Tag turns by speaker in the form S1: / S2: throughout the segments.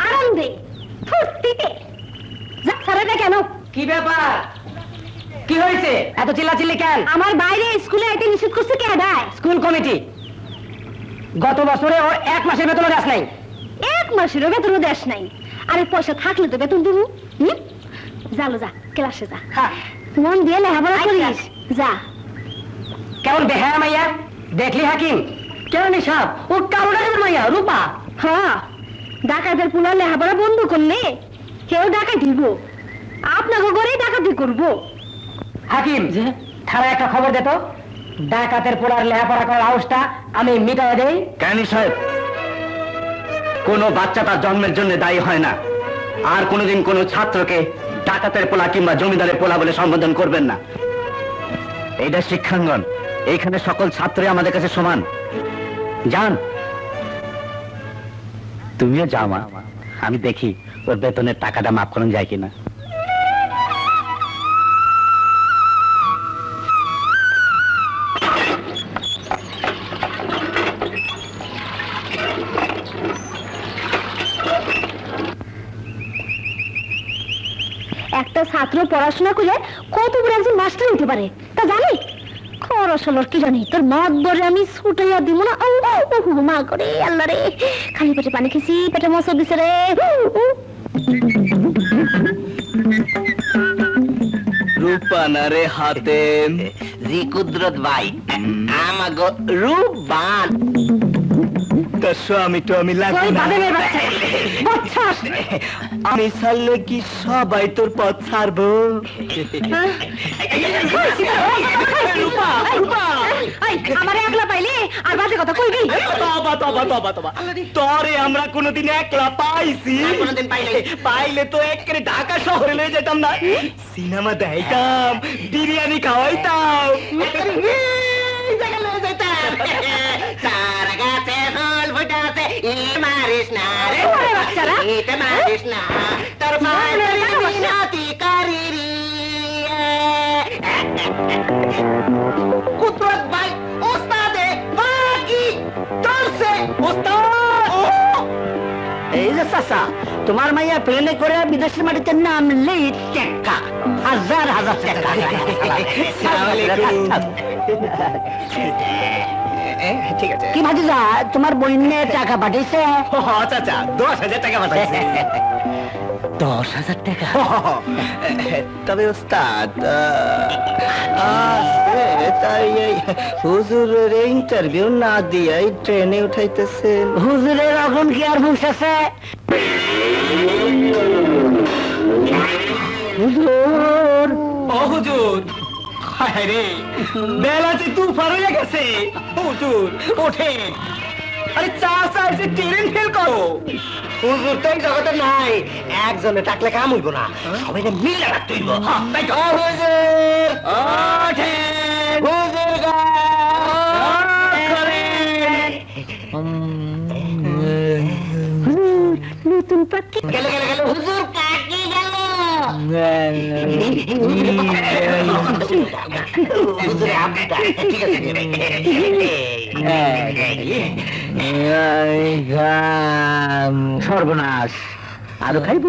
S1: আনন্দে ফুর্তিতে কেন?
S2: কি ব্যাপার? কি হয়েছে? এত চিল্লাচিল্লি কেন?
S1: আমার বাইরে স্কুলে আইতে নিষেধ করছে কে? দেয়
S2: স্কুল কমিটি। গত বছরে ওর 1 মাসের বেতনও দেশ নাই।
S1: 1 মাসেরও বেতনও দেশ নাই। আরে পয়সা থাকলে তো বেতন দেবো। যালো যা, ক্লাসে যা, মন দিয়ে লেখাপড়া করিস যা।
S2: কেমন বেহায়া মাইয়া দেখলি হাকিম? কেন সাপ ও কালো ডাকাতের মাইয়া রূপা।
S1: হ্যাঁ, ডাকাতের পোলা লেখাপড়া বন্ধ করলে কেউ ডাকাত দিব, আপনাকে ঘরেই ডাকাতি করবো।
S2: হাকিম থানায় একটা খবর দে তো, ডাকাতের পোলার লেখাপড়া করার আউসটা আমি মিটাই দেই।
S3: কেন সাহেব, কোন বাচ্চা তার জন্মের জন্য দায়ী হয় না। আর কোনোদিন কোনো ছাত্রকে ডাকাতের পোলা কিংবা জমিদারের পোলা বলে সম্বোধন করবেন না। এইটা শিক্ষাঙ্গন, এইখানে সকল ছাত্রই আমাদের কাছে সমান। যান, তুমিও যাও মা, আমি দেখি ওর বেতনের টাকাটা মাফ করানো যায় কিনা।
S1: একটা ছাত্র পড়াশোনা করে কত বড় একজন মাস্টার হতে পারে তা জানি? খরচলর কি জানি, তোর মদ বরে আমি ছুটাইয়া দিব না। মা করে আল্লাহ রে, খালি পেটে পানি খেয়েছি, পেটে মশা দিছে রে।
S3: রূপানারে হাতে জি কুদরত ভাই আমাগো রূপবান তার স্বামী তো আমি লাগবে না। আমি ছাড়লে কি সবাই তোর পথ ছাড়বো?
S1: আমার একলা পাইলে আর বাজে কথা কইবি?
S3: তরে আমরা কোনোদিন একলা পাইছি? পাইলে তো একেবারে ঢাকা শহরে লয়ে যেতাম না, সিনেমা দেখাইতাম, বিরিয়ানি খাওয়াইতাম। মারিস না রে মারিস না, তোর মিনতি করি কুদরত ভাই ওস্তাদে বাকি চলছে।
S2: এই যে চাচা, তোমার মাইয়া প্লেনে করে বিদেশের মাটিতে নামলেই টাকা, হাজার হাজার টাকা।
S3: ঠিক আছে।
S2: কি ভাতিজা, তোমার বইনে টাকা পাঠিয়েছে?
S3: চাচা 10,000 টাকা পাঠাইছে।
S2: 10,000 টাকা?
S3: তবে ওস্তাদ তাই এই হুজুরের ইন্টারভিউ না দিয়ে ট্রেনে উঠাইতেছেন।
S2: হুজুরের এখন কি আর হুঁশ আছে? হুজুর,
S3: ও হুজুর, হায় রে বেলা যে তুফান হয়ে গেছে। হুজুর ওঠেন, আরে চাচা এসে ট্রেন ফেল করো।
S2: হুজুর তো এই জগতে নাই, একজনে টাকলে কাম হইব না, সবাই মিলে রাখতে হইব।
S3: হুজুর ওঠেন, হুজুর
S1: নতুন পাখি
S2: গেল গেল গেল, হুজুর কাকি গেল। হুজুরে আবদা, ঠিক আছে। সর্বনাশ, আরো খাইব?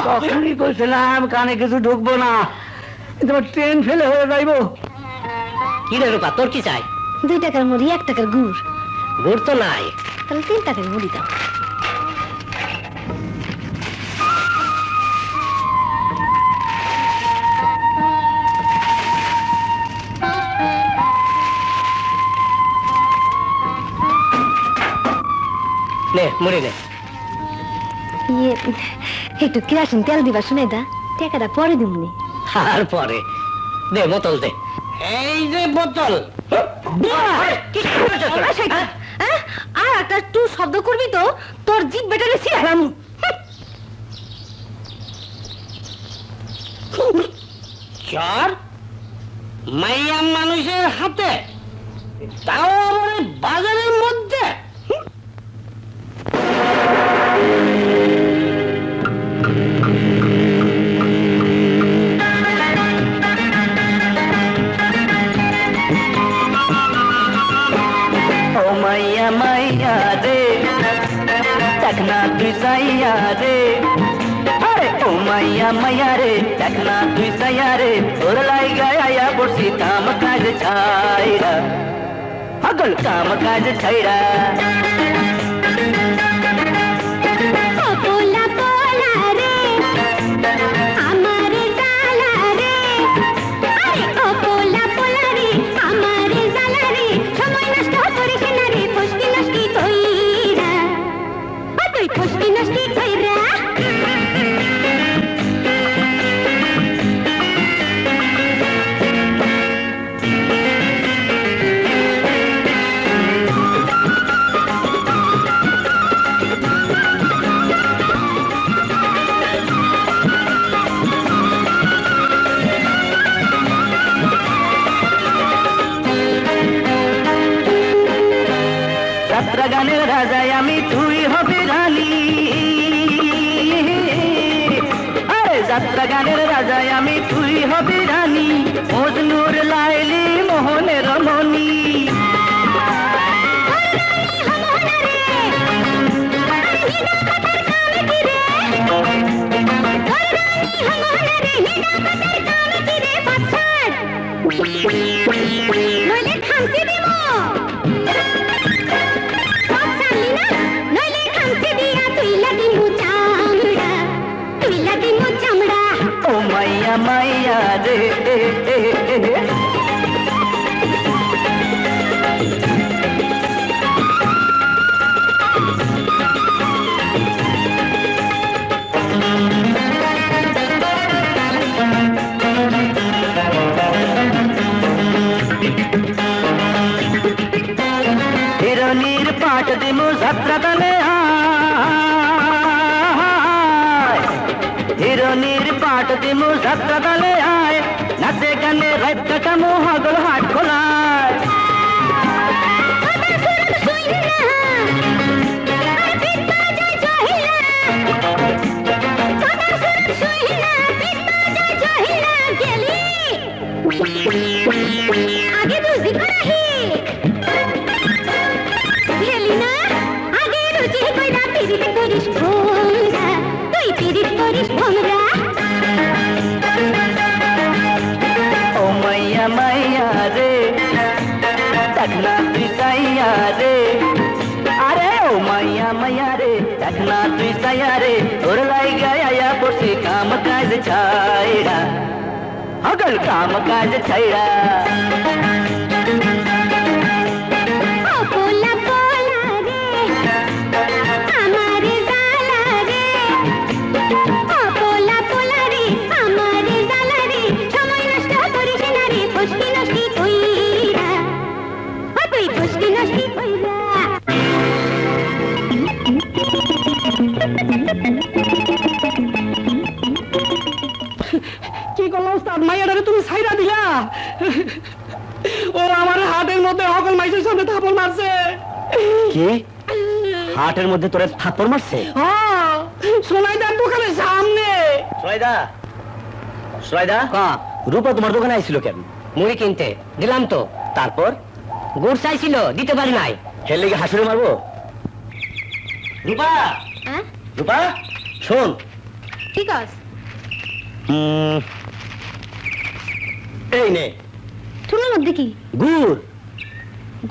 S2: তখনই কইছিলাম কানে কিছু ঢুকবো না, তোমার ট্রেন ফেলে হয়ে যাইব। কি রে রূপা, তোর কি চাই?
S1: 2 টাকার মুড়ি, 1 টাকার গুড়।
S2: গুড় তো নাই,
S1: তাহলে 3 টাকার মুড়ি দাও।
S2: নে মুড়ি নে।
S1: একটু কেরাসিন তেল দিবা শুনে দা, টাকাটা পরে দিমনি।
S2: আর পরে দে, বোতল দে। এই যে বোতল।
S1: আর একটা টু শব্দ করবি তো তোর জিভ বেটারে ছিড়ালাম।
S2: চার মাইয়া মানুষের হাতে, তাও আবার বাজারের মধ্যে। মাইয়া রে দেখ না তুই সাইয়া রে তোর লাইগায় আয়া পড়ছি কাম কাজ ছাইরা পাগল কাম কাজ ছাইরা
S1: পোলা পোলা রে আমারে জালা রে আরে ও পোলা পোলা রে আমারে জালা রে সময় নষ্ট করিস না রে ফসকি নষ্টি কইরা তুই ফসকি নষ্টি কইরা
S2: যাত্রা গানের রাজায় আমি তুই হবে রানী আরে যাত্রা গানের রাজায় আমি তুই হবে রানী মজনুর লাইলি মোহনের মনি
S1: নইলে খামচি দিব সব ছাড়লি না নইলে খামচি দিয়া তুই লাগিমু চামড়া
S2: ও মাইয়া মাইয়া রে হিরনির পাট দিমু যাত্রা গানে আয় হিরনির পাট দিমু যাত্রা গানে আয় নাচে গানে রাত কাটামু হগল হাট খোলায়
S1: আগে বুঝি করাহি গেলি না আগে রুচি কইরা পিরিত করিস ভোমরা তুই পিরিত করিস ভোমরা
S2: ও মাইয়া মাইয়া রে দেখনা তুই সাইয়া রে আরে ও মাইয়া মাইয়া রে দেখনা তুই সাইয়া রে তোর লাইগায় আয়া পড়ছি কাম কাজ ছাইরা হগল কাম কাজ ছাইরা
S1: ও পোলা পোলা রে আমারে জালা রে ও পোলা পোলা রে আমারে জালা রে সময় নষ্ট করিস না রে ফসকি নষ্টি কইরা তুই ফসকি নষ্টি কইরা
S2: কি করলো ওস্তাদ মাইয়াটারে তুমি ছাইরা দিলা ও আমার হাতের মধ্যে হকল মাইসের সামনে থাপড় মারছে
S3: কি হাটের মধ্যে তোরে থাপ্পড় মারছে?
S2: হ্যাঁ সোনাইদার দোকানের সামনে
S3: সোনাইদা রূপা তোমার দোকানে আইছিল কেন?
S2: মুড়ি কিনতে দিলাম তো
S3: তারপর
S2: গুড় চাইছিল দিতে পারি নাই
S3: হের লেগে হাসুরে মারবো? রূপা
S1: হ্যাঁ
S3: রূপা শোন,
S1: ঠিক আছে
S3: এই নে
S1: শুনলাম মধ্যে কি
S3: গুড়।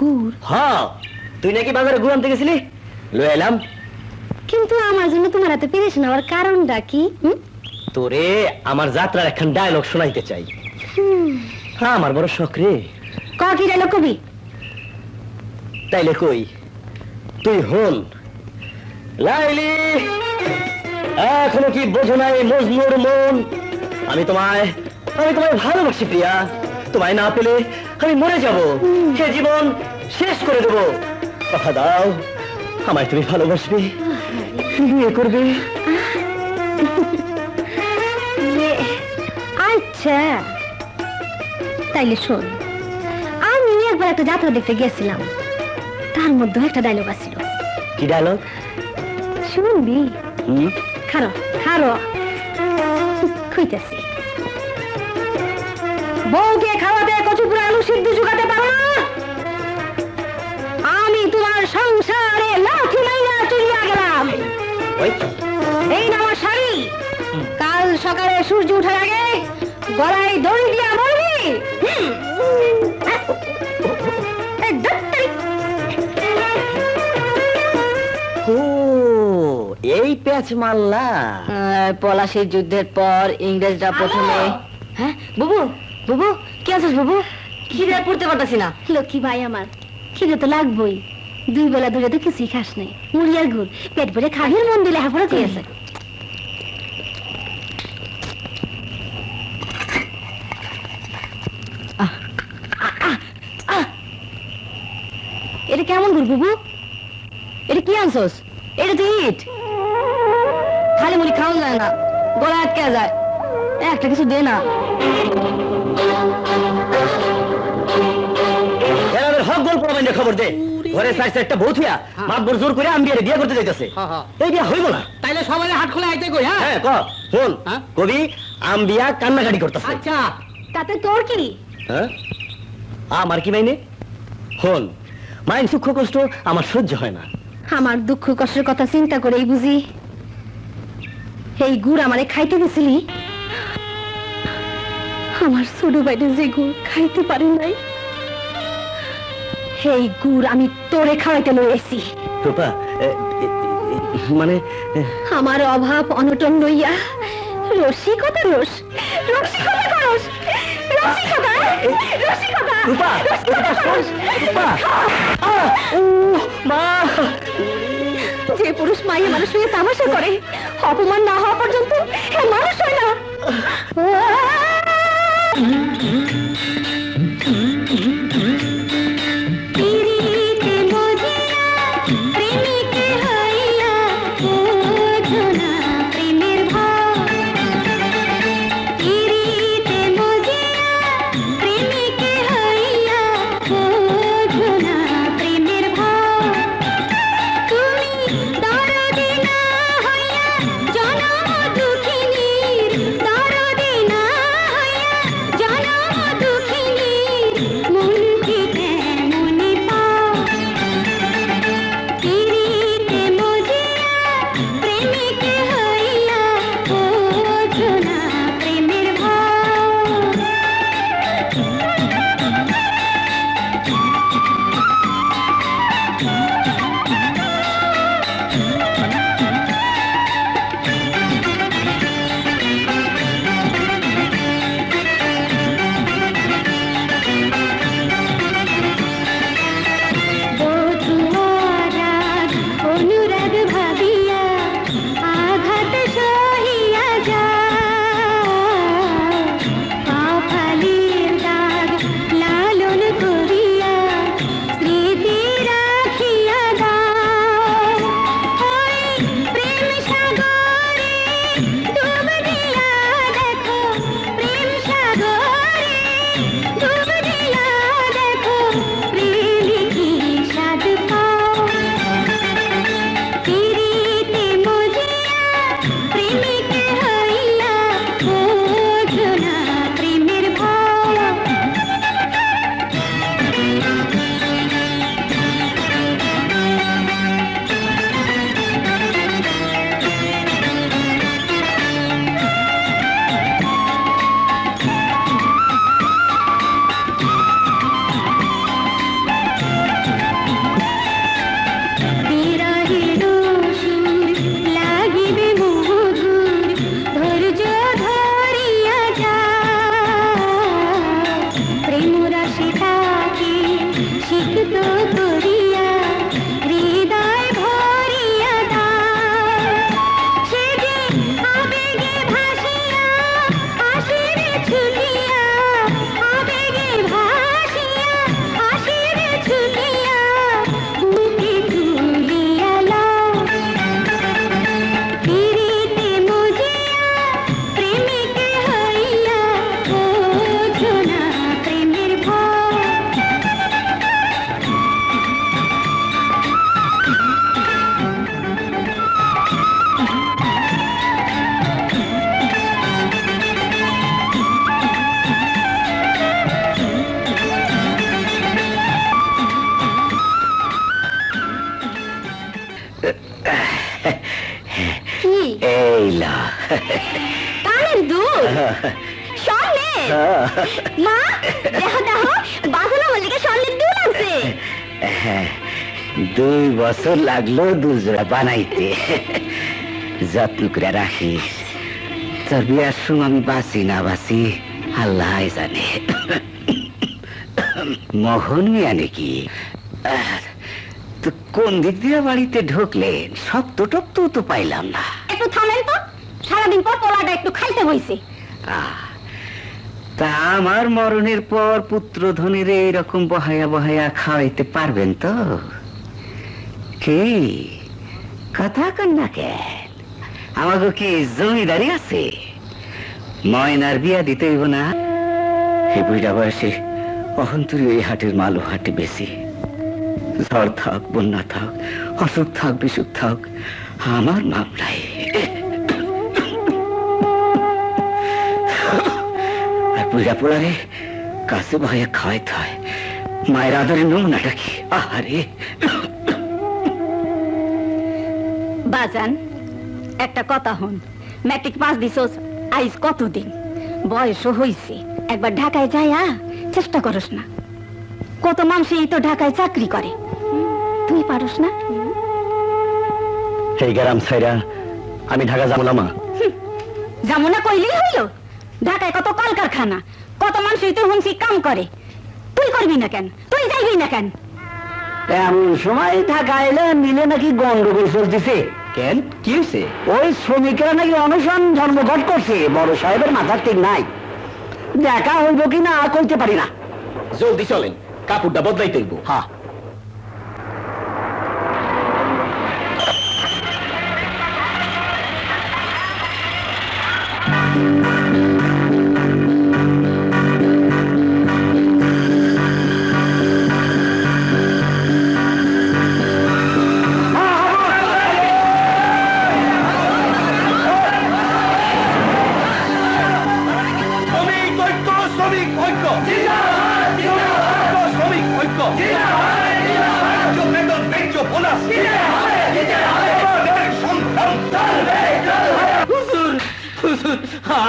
S1: গুড়
S3: হ্যাঁ, তুই নাকি বাজারে গুড় আনতে গেছিলি, লয়ে এলাম।
S1: কিন্তু আমার জন্য তোমার হাতে পেরেছ নেওয়ার কারণটা কি?
S3: তোরে আমার যাত্রার একখান ডায়লগ শোনাইতে চাই। হ্যাঁ, আমার বড় শখ রে।
S1: কি ডায়লগ কবি?
S3: তাইলে কই, তুই হন। লাইলি, এখনো কি বোঝো নাই মজনুর মন? আমি তোমায় ভালোবাসি প্রিয়া। তোমায় না পেলে আমি মরে যাব, সে জীবন শেষ করে দেব। কথা দাও, আমায় তুমি ভালোবাসবে, বিয়ে করবে।
S1: আচ্ছা তাইলে শোন, আমি একবার একটা যাত্রা দেখতে গেছিলাম, তার মধ্যে একটা ডায়লগ আছিল।
S3: কি ডায়লগ?
S1: শুনবি? খারো খারো, খুঁজতেছি। বউকে খাওয়াতে কচুপুরা আলু সিদ্ধ জোগাতে পারো না, আমি তোমার সংসারে লাঠি মাইরা চলিয়া গেলাম। এই না আমার শাড়ি, কাল সকালে সূর্য ওঠার আগে গলায় দড়ি দিয়ে মরবি।
S2: ও এই প্যাচ মারলা।
S1: পলাশির যুদ্ধের পর ইংরেজরা প্রথমে। হ্যাঁ বুবু, বুবু কি আছিস বুবু? খিদে পড়তে পারতাছি না। লক্ষ্মী ভাই আমার, খিদে তো লাগবই। 2 বেলা ধরে তো কিছুই খাস নাই, মুড়ি আর গুড় পেট ভরে খাহির মন দিলে হাফড়া খেয়েছে। এটা কেমন গুড় বুবু? এটা কি আনছস? এটা তো ইট, খালি মুড়ি খাওয়া যায় না, গলা আটকে যায়। একটা কিছু দে না।
S2: হক গল্প বাইন্দে খবর দে। ঘরে সাইছে একটা বউথিয়া মাতবর জোর করে আমি বিয়ে করতে যাইতেছে। এই বিয়া হইব না।
S4: তাইলে সবাই হাত খোলা আইতে কই। হ্যাঁ
S2: হ্যাঁ ক ফোন কবি আম্বিয়া কান্নাকাটি করতেছে।
S4: আচ্ছা
S1: তাতে তোর কি?
S2: হ্যাঁ আমার কি মাইনে? ফোন মাইন সুখ কষ্ট আমার সহ্য হয় না।
S1: আমার দুঃখ কষ্টের কথা চিন্তা করেই বুঝি এই গুড় আমারে খাইতে গেছিলি। আমার ছোট বাইরে যে গুড় খাইতে পারে নাই, এই গুড় আমি তোরে খাওয়াইতে লইছি।
S2: রূপা মানে
S1: আমার অভাব অনটন লইয়া রসিকতা রসিকতা করস, রসিকতা রসিকতা।
S2: রূপা রূপা মা।
S1: যে পুরুষ মাইয়া মানুষ হয়ে তামাশা করে, অপমান না হওয়া পর্যন্ত মানুষ হয় না। স্বর্ণের মা দেখো দেখো বাসনা মল্লিকে স্বর্ণের দুল আছে।
S3: 2 বছর লাগলো দুজোড়া বানাইতে। যত্ন করে রাখিস। তোর বিয়ার সময় আমি বাঁচি না বাঁচি আল্লাহ জানে। মোহন মিয়া নাকি? তো কোন দিক দিয়ে বাড়িতে ঢুকলেন? শক্ত টক্ত তো পাইলাম না।
S1: একটু থামেন তো, সারাদিন পর পোলাটা একটু খাইতে হইছে।
S3: তা আমার মরণের পর পুত্র ধনের এইরকম বহায়া বহায়া খাওয়াইতে পারবেন তো? কি কথা কন না কেন? আমাকে কি জমিদারি আছে? ময়নার বিয়া দিতে হইব না? এই বুড়া বয়সে অহন্তরী এই হাটের মাল ও হাটে বেশি। ঝড় থাক বন্যা থাক অসুখ থাক বিসুখ থাক আমার মামলায়। আর বুড়া পোলারে কাছে ভয়ে খাওয়াইতে হয়। মায়ের আদরে নমুনাটা কি? আহারে
S1: বাজান একটা কথা হন, ম্যাট্রিক পাস দিছস আইজ কতদিন, বয়সও হইছে, একবার ঢাকায় যাইয়া চেষ্টা করস না? কত মানুষই তো ঢাকায় চাকরি করে, তুই পারস না?
S3: এই গ্রাম ছাইরা আমি ঢাকা যাবো না মা।
S1: যাবো না কইলেই হইল? ঢাকায় কত কলকারখানা, কত মানুষই তো হুনছি কাম করে, তুই করবি না কেন? তুই যাইবি না কেন?
S3: এমন সময় ঢাকা এলে মিলে নাকি গন্ডগোল চলতেছে। কেন কি হয়েছে? ওই শ্রমিকেরা নাকি অনশন ধর্মঘট করছে। বড় সাহেবের মাথার ঠিক নাই। দেখা হইব কি না কইতে পারি না।
S4: জলদি চলেন, কাপড়টা বদলাইতে হইব।
S3: হ্যাঁ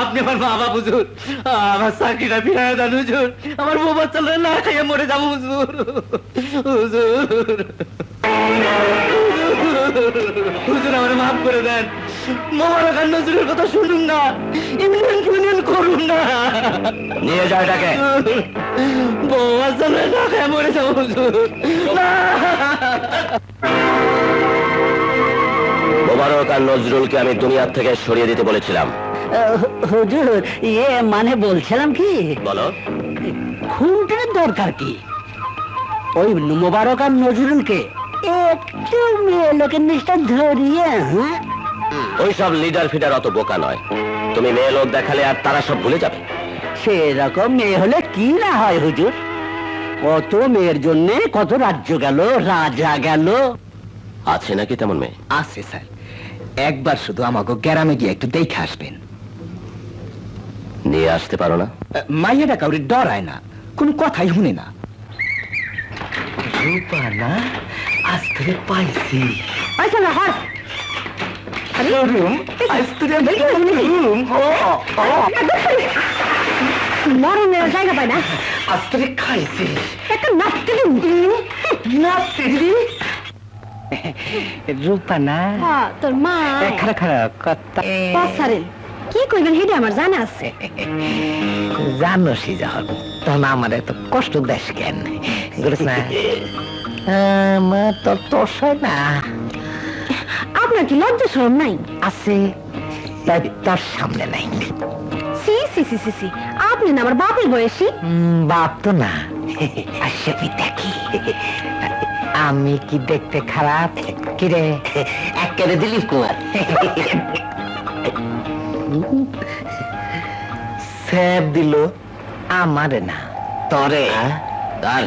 S4: আপনি আমার বাবা হুজুর, আমার চাকরিটা ফিরায় দেন হুজুর, আমার বউ বাচ্চা না খাইয়ে মরে যাবো হুজুর। হুজুর হুজুর আমার মাফ করে দেন। মোবারক আর নজরুলের কথা শুনুন না, ইউনিয়ন করুন না।
S3: নিয়ে যায় এটাকে।
S4: বউ বাচ্চা না খাইয়ে মরে যাবো হুজুর। না
S3: মোবারক আর নজরুলকে আমি দুনিয়ার থেকে সরিয়ে দিতে বলেছিলাম। হুজুর ইয়ে মানে বলছিলাম কি, বলো খুনটার দরকার কি? ওই মোবারক আর নজরুলকে একটু মেয়ে লোকের নিষ্ঠা ধরিয়ে। ওই সব লিডার ফিডার অত বোকা নয়। তুমি মেয়ে লোক দেখালে আর তারা সব ভুলে যাবে। সেরকম মেয়ে হলে কি না হয় হুজুর? কত মেয়ের জন্য কত রাজ্য গেল, রাজা গেল। আছে নাকি তেমন মেয়ে?
S5: আছে স্যার, একবার শুধু আমাকে গ্রামে গিয়ে একটু দেখে আসবেন।
S3: নিয়ে আসতে পারো না?
S5: মাইয়াটা কাউরে ডরায় না, কোন কথাই শুনে না।
S3: রূপা না, আজ থেকে পাইছি।
S1: আচ্ছা না হর মরণের জায়গা পায় না,
S3: আজ থেকে খাইছি।
S1: একটা নাচতে
S5: রূপা না,
S1: তোর মা
S5: খারাপ খারাপ কথা
S1: পাসারেন কি কইবেন হেডে আমার জানা আছে।
S5: জানোসই যখন তখন আমার এত কষ্ট দেশ কেন বুঝিস না? আমার তোর তোষায় না।
S1: আপনার কি লজ্জা শরম নাই?
S5: আছে, তাই তোর সামনে নাই।
S1: সি সি সি সি সি, আপনি না আমার বাপের বয়সী।
S5: বাপ তো না, আসবি দেখি আমি কি দেখতে খারাপ? কিরে
S3: একেবারে দিলীপ কুমার।
S5: স্যাপ দিল আমারে না
S3: তরে তার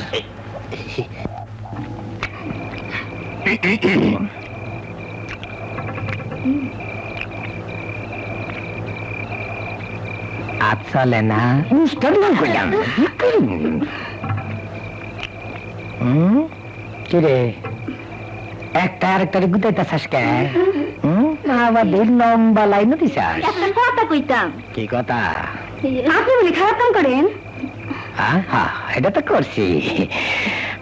S5: আচ্ছা লেনা কইলাম। কিরে একটা আরেকটারে গুতাইতাছাস কে? আমাদের লম্বা লাইন দিছাস।
S1: একটা কথা কইতাম।
S5: কি কথা?
S1: আপনি বলি খারাপ কাম করেন?
S5: হ্যাঁ, এটা তো করছি।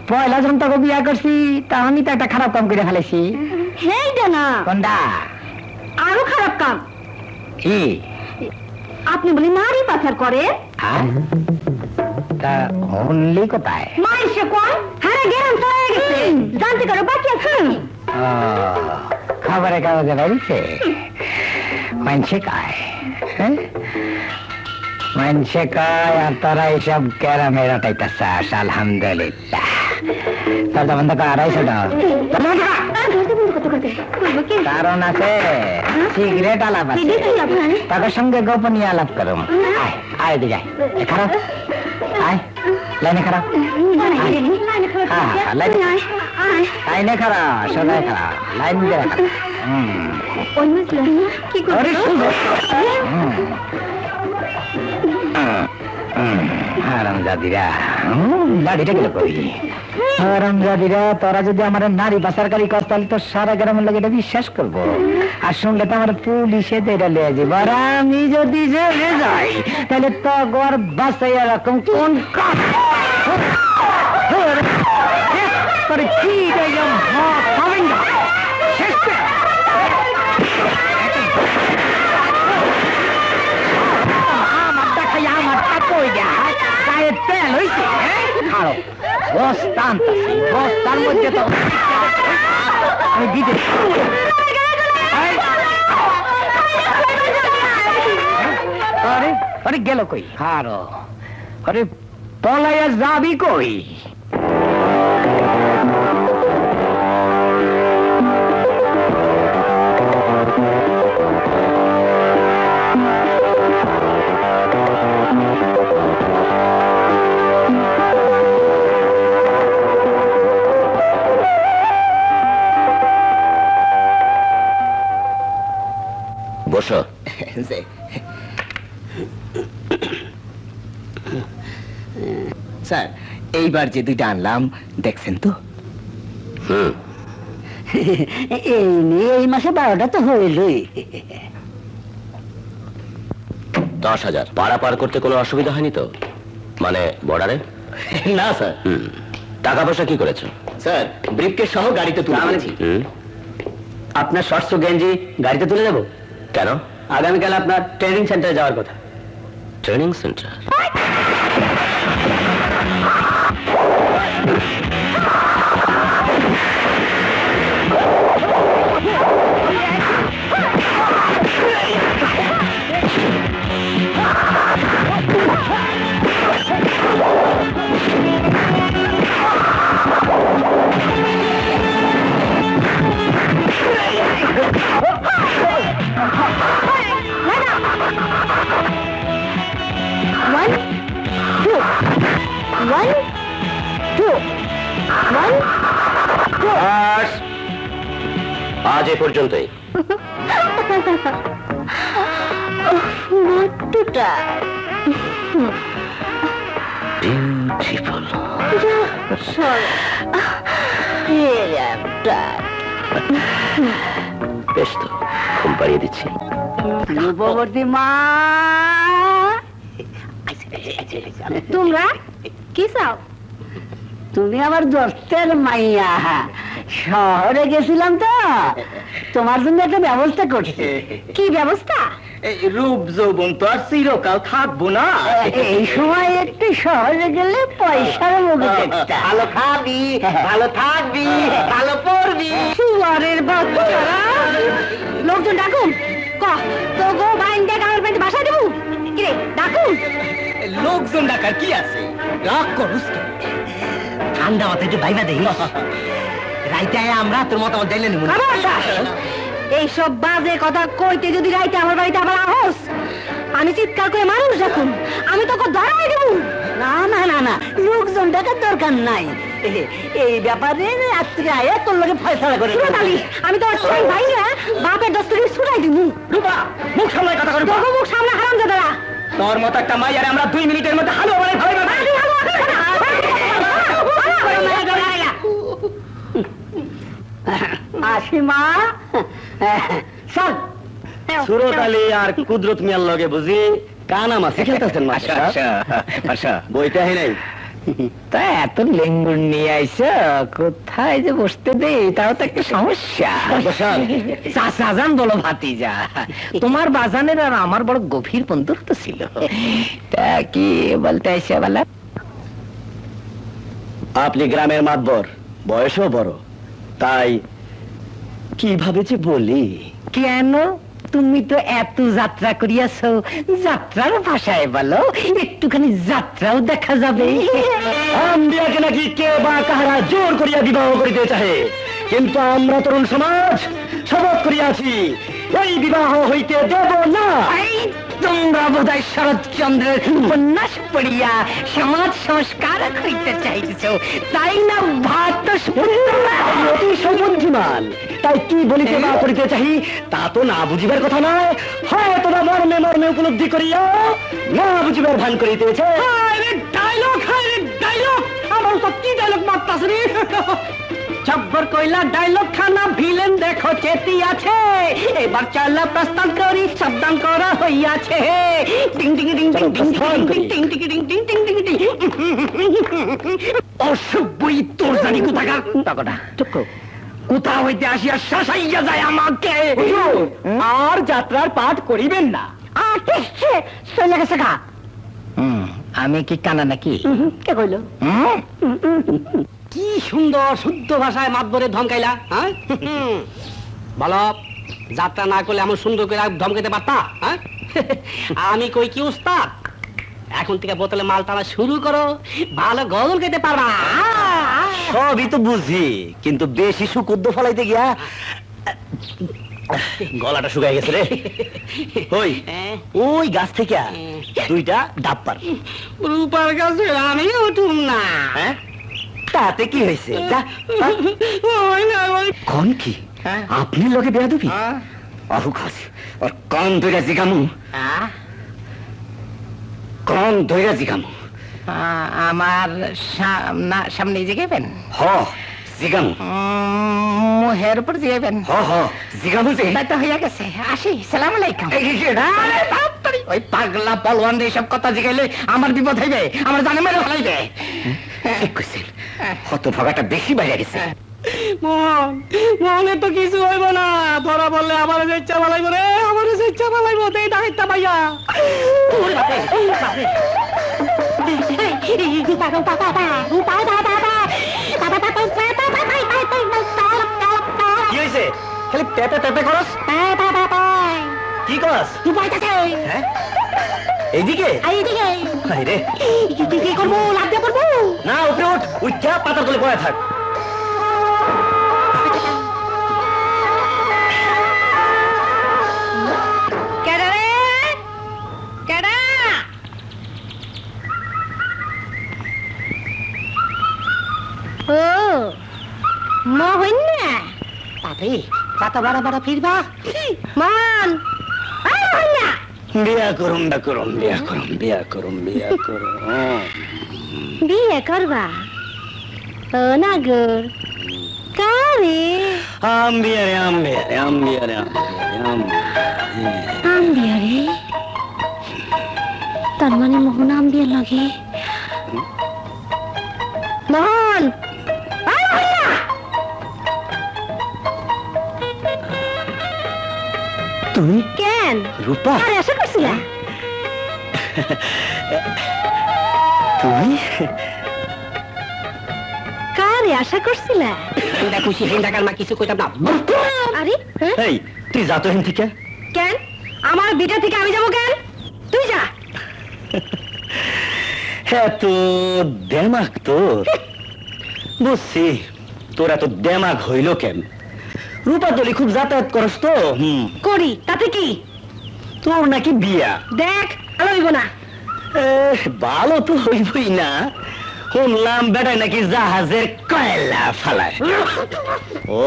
S5: পয়লা যখন তোকে বিয়া করছি তা আমি তো একটা খারাপ কাম করে ফেলেছি।
S1: সেইটা না,
S5: কোনটা?
S1: আরো খারাপ কাম।
S5: কি?
S1: আপনি বলি নারী পাচার করেন?
S5: তা অনলি কোথায়?
S1: মাইসে কোন? হ্যাঁ গেরাম তো হয়ে গেছে, জানতে কারো বাকি আছে?
S5: খবরে কাগজে বেরিয়েছে, মানছে কায়, হ্যাঁ মানছে কায়, আর তারা এইসব ক্যারামের আটাইতে চাস। আলহামদুলিল্লাহ। তার বন্ধ কর, আড়াইশো টাকা। কারণ আছে, সিগারেট আলাপ আছে, তাদের সঙ্গে গোপনীয় আলাপ করুম। আয় দিকে খারাপ, আয় লাইনে খারাপ, লাইনে খারাপ, সবাই খারাপ, লাইন দিয়ে খারাপ। হারামজাদিরা, দাড়িটা গেল কই? হারামজাদিরা, তোরা যদি আমার নারী পাচারকারী কর তাহলে তো সারা গ্রামের লোক এটা বিশ্বাস করবো, আর শুনলে তো আমার পুলিশে এটা লিয়ে যাবো। আর আমি যদি জেলে যাই তাহলে তো গর বাসাই এরকম কোন কাজ কি তেল হয়েছে বস্তার মধ্যে তো আমি বিদেশ আরে গেল কই? হারো আরে পলাইয়া যাবি কই?
S3: বসো।
S5: স্যার, এইবার যে দুইটা আনলাম দেখছেন তো?
S1: এই নিয়ে এই মাসে 12টা তো হইলই।
S3: 10,000 পারাপার করতে কোনো অসুবিধা হয়নি তো? মানে বর্ডারে?
S5: না স্যার।
S3: টাকা পয়সা কি করেছো?
S5: স্যার, ব্রিফকেস সহ গাড়িতে তুলে দিয়েছি।
S3: আপনার শর্টস গেঞ্জি গাড়িতে তুলে দেবো কেন? আগামীকাল আপনার ট্রেনিং সেন্টারে যাওয়ার কথা। Training centre? আজ এ পর্যন্তই। বিউটিফুল। বেশ তো, ঘুম পাড়িয়ে দিচ্ছি।
S1: রূপবতী মা, তোমরা কি চাও? তুমি আমার দোস্তের মাইয়া, শহরে গেছিলাম তো তোমার জন্য একটা ব্যবস্থা করছি। কি ব্যবস্থা?
S5: রূপ যৌবন তো আর চিরকাল থাকবো না।
S1: এই সময় একটু শহরে গেলে পয়সার মুখে দেখতা।
S5: ভালো খাবি, ভালো থাকবি, ভালো পড়বি।
S1: শুয়ারের বাচ্চারা, লোকজন ডাকুন। তো গো বাইন দেখ আমার পেটে বাসা দেবো। কিরে ডাকুন।
S5: লোকজন ডাকার কি আছে? রাগ করুস কেন? ঠান্ডা মাথায় একটু ভাইবা দেখিস। রাইতে আমরা তোর মতামত জানলে নিব।
S1: এইসব বাজে কথা কইতে যদি রাইতে আমার বাড়িতে আবার আহস, আমি চিৎকার করে মানুষ ডাকুন, আমি তোকে ধরাই দেবো। না না না না, লোকজন ডাকার দরকার নাই। এই ব্যাপারে রাত্রে আয়া তোর লোকে ফয়সালা করে আমি তো ভাই না বাপের দস্তকে ছুটাই দিব।
S5: রূপা, মুখ সামলায় কথা করবি।
S1: তোকে মুখ সামনে হারাম দাদা।
S5: তোর মতো একটা মাইয়ারে আমরা 2 মিনিটের মধ্যে হালুয়া বানাই ভালো না।
S1: আসিমা চল।
S3: সুরত আলী আর কুদরত মিয়ার লগে বুঝি কানা মাছে খেলতেছেন
S5: আচ্ছা
S3: বইতে আহে নাই
S5: তা এত লেঙ্গুর নিয়ে আইসো, কোথায় যে বসতে দে তাও তো একটা সমস্যা। চাচাজান বলো ভাতিজা, তোমার বাজানের আর আমার বড় গভীর বন্ধুত্ব ছিল। তা কি বলতে আইসা বলা?
S3: আপনি গ্রামের মাতবর, বয়সও বড়, তাই কিভাবে যে বলি।
S5: কেন? তুমি তো এত যাত্রা করিয়াছো, যাত্রার ভাষায় বলো, একটুখানি যাত্রাও দেখা যাবে।
S3: আম্বিয়াকে নাকি কে বা কাহারা জোর করিয়া বিবাহ করিতে চাহে, কিন্তু আমরা তরুণ সমাজ শপথ করিয়াছি এই বিবাহ হইতে দেব না।
S5: এই তোমরা বোধহয় শরৎচন্দ্রের উপন্যাস পড়িয়া সমাজ সংস্কার হইতে চাইতেছ, তাই না? ভাত
S3: অতি সমুদ্রিমান, তাই কি বলিতে না করিতে চাহি তা তো না বুঝিবার কথা নয়। হয়তো না মর্মে মর্মে উপলব্ধি করিয়া না বুঝিবার ভান করিতেছে।
S5: ডায়লগ ডায়লগ, আমার তো কি ডায়লগ মারতাছে রে? জব্বর কইলা ডায়লগ খানা ভিলেন দেখো চেতি আছে, এবার চালা প্রস্তাব করি সাবধান করা হইয়াছে। টিং টিং টিং টিং টিং টিং টিং টিং টিং টিং টিং টিং টিং। অসভ্যই তোর জানি কোথাকার টাকাটা চুপ করো। কোথা হইতে আসিয়া শাসাইয়া যায় আমাকে।
S3: আর যাত্রার পাঠ করিবেন না।
S5: চলে গেছে গা। আমি কি কানা নাকি?
S1: কে কইলো?
S4: কি সুন্দর শুদ্ধ ভাষায় মাতবরে ধমকাইলা, হ্যাঁ? বলো, যাত্রা না করলে এমন সুন্দর করে ধমকাইতে পারতা? হ্যাঁ? আমি কই কি উস্তাদ, এখন থেকে বোতলে মাল টানা শুরু করো, ভালো গজল গাইতে পারবা।
S3: সবই তো বুঝি, কিন্তু বেশি সুকুদ্দ ফলাইতে গিয়া গলাটা শুকাই গেছে রে। ওই ওই গাছ থেকে দুইটা ডাব পার।
S4: রূপার কাছে আমি উঠুম না।
S3: হ্যাঁ, তাতে কি হয়েছে? যা কোন কি আপনি লোকে বেয়া দুবি অহু খাস আর কন ধরে জিগামু, কন ধরে জিগামু।
S5: আমার সামনে জিগাবেন?
S3: হ জিগামু,
S5: মুহের উপর জিগাবেন?
S3: হ হ জিগামু যে।
S5: তাই তো হইয়া গেছে, আসি। সালাম আলাইকুম। ওই পাগলা পলওয়ান এইসব কথা জিগাইলে আমার বিপদ হইবে, আমার জানে মেরে ফেলাইবে।
S3: ঠিক কইছেন, হতভাগাটা বেশি বাইরে গেছে।
S4: মোহন, মোহনের তো কিছু হইব না। ধরা বললে আমার যে ইচ্ছা বালাইব রে, আমার যে ইচ্ছা বালাইব, এই ডাকিটা পাইয়া।
S3: কি হয়েছে? খালি পেপে পেপে করস, কি করস? হ্যাঁ, এইদিকে রে।
S1: কি করবো? লাভ দিয়ে করবো?
S3: না, উপরে উঠ, উঠা পাতার তলে পড়ে থাক।
S1: কেডা রে? কেডা? ও মোহন না
S5: পাপি পাতা বাড়া বাড়া ফিরবা।
S1: মান
S3: বিয়া করুন, বিয়া করুন, বিয়া করুন, বিয়া করুন, বিয়া করুন।
S1: বিয়ে করবা? ও না গো কারে?
S3: আম্বিয়ারে, আম্বিয়ারে, আম্বিয়ারে,
S1: আম্বিয়া রে? তার মানে মোহন আম্বিয়া লাগে? মোহন
S3: তুমি
S1: কেন
S3: রূপা?
S1: আরে আশা করছিলা?
S3: তুমি
S1: কারে আশা করছিলা?
S4: খুশি হিন্দাকার মা কিছু কইতাম না।
S1: আরে হ্যাঁ?
S3: এই তুই যা তো হেন থেকে।
S1: কেন আমার বিটা থেকে আমি যাবো কেন? তুই যা।
S3: হ্যাঁ, তো দেমাগ তোর বুঝছি, তোর এত দেমাগ হইল কেন? রূপা দলি খুব যাতায়াত করস তো।
S1: করি তাতে কি?
S3: তোর নাকি বিয়া।
S1: দেখ ভালো হইব না।
S3: ভালো তো হইবই না, শুনলাম বেটায় নাকি জাহাজের কয়লা ফালায়। ও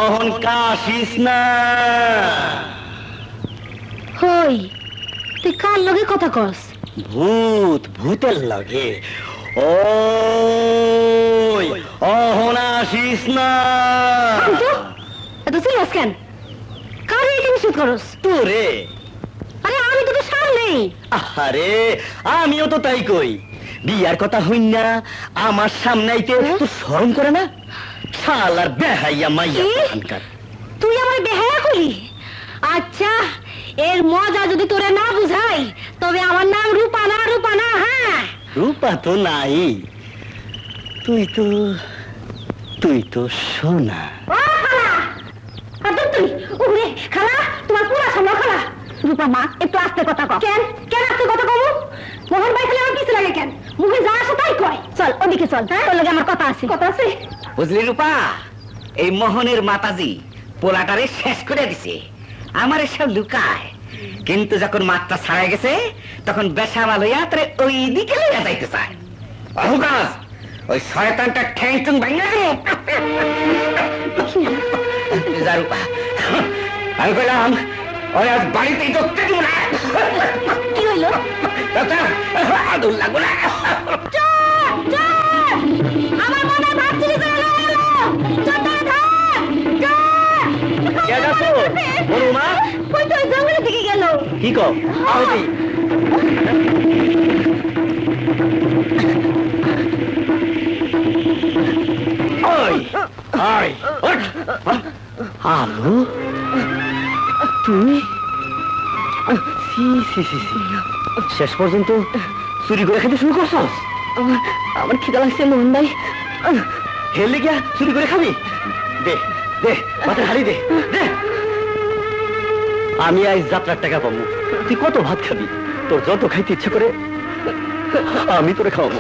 S3: অহন কাশিস না।
S1: হই তুই কার লগে কথা কস?
S3: ভূত, ভূতের লাগে। ও অহন আসিস না।
S1: এত সিরিয়াস কেন? কার এই টেনশন করস?
S3: তোরে
S1: নেই।
S3: আরে আমিও তো তাই কই, বিয়ার কথা হইন না আমার সামনাইতে তো শরম করে না? শালার বেহাইয়া মাইয়া
S1: কি?
S3: কোথানকার।
S1: তুই আমার বেহায়া করি? আচ্ছা, এর মজা যদি তোরে না বুঝাই, তবে আমার নাম রূপানা, রূপানা। হ্যাঁ,
S3: রূপা তো নাই, তুই তো সোনা।
S1: ও খালা, আদর তুই ওরে খালা, তোমার পুরা সামনে খালা। রূপা মা, একটু আস্তে কথা কও। কেন কেন আস্তে কথা কও? মোহন ভাই খালি আমার কিছু লাগে কেন? মুখে যা আসে তাই কয়। চল ওদিকে চল, তোর লগে আমার কথা আছে। কথা আছে?
S4: বুঝলি রূপা, এই মোহনের মাতাজি পোলাটারে শেষ করে দিছে। আমার এসব লুকায়, কিন্তু যখন মাত্রা ছাড়াই গেছে তখন বেসামাল হইয়া তোরে ওই দিকে লইয়া যাইতে চায়। অহুকাস, ওই শয়তানটা ঠ্যাং টুং ভাঙা দে। যা রূপা, আমি কইলাম ওই আজ বাড়িতেই ঢুকতে দিব না।
S1: কি হইলো?
S4: আদুল লাগো না।
S1: চল চল, আমার মনে ভাবছিলি চলে এলো। চল ধর, চল।
S3: কে ডাকো? বড়মা?
S1: কই তো জঙ্গলের দিকে গেল।
S3: কি কও? আহতি ওই ওই ওঠ। আলো, তুই শেষ পর্যন্ত চুরি করে খেতে শুরু করছস?
S1: আমার খিদা লাগছে মোহন ভাই।
S3: হেলে গিয়া চুরি করে খাবি? দে দে, মাথায় হাড়ি দে দে। আমি আজ যাত্রার টাকা পাবো, তুই কত ভাত খাবি? তোর যত খাইতে ইচ্ছে করে আমি তোরে খাওয়াবো।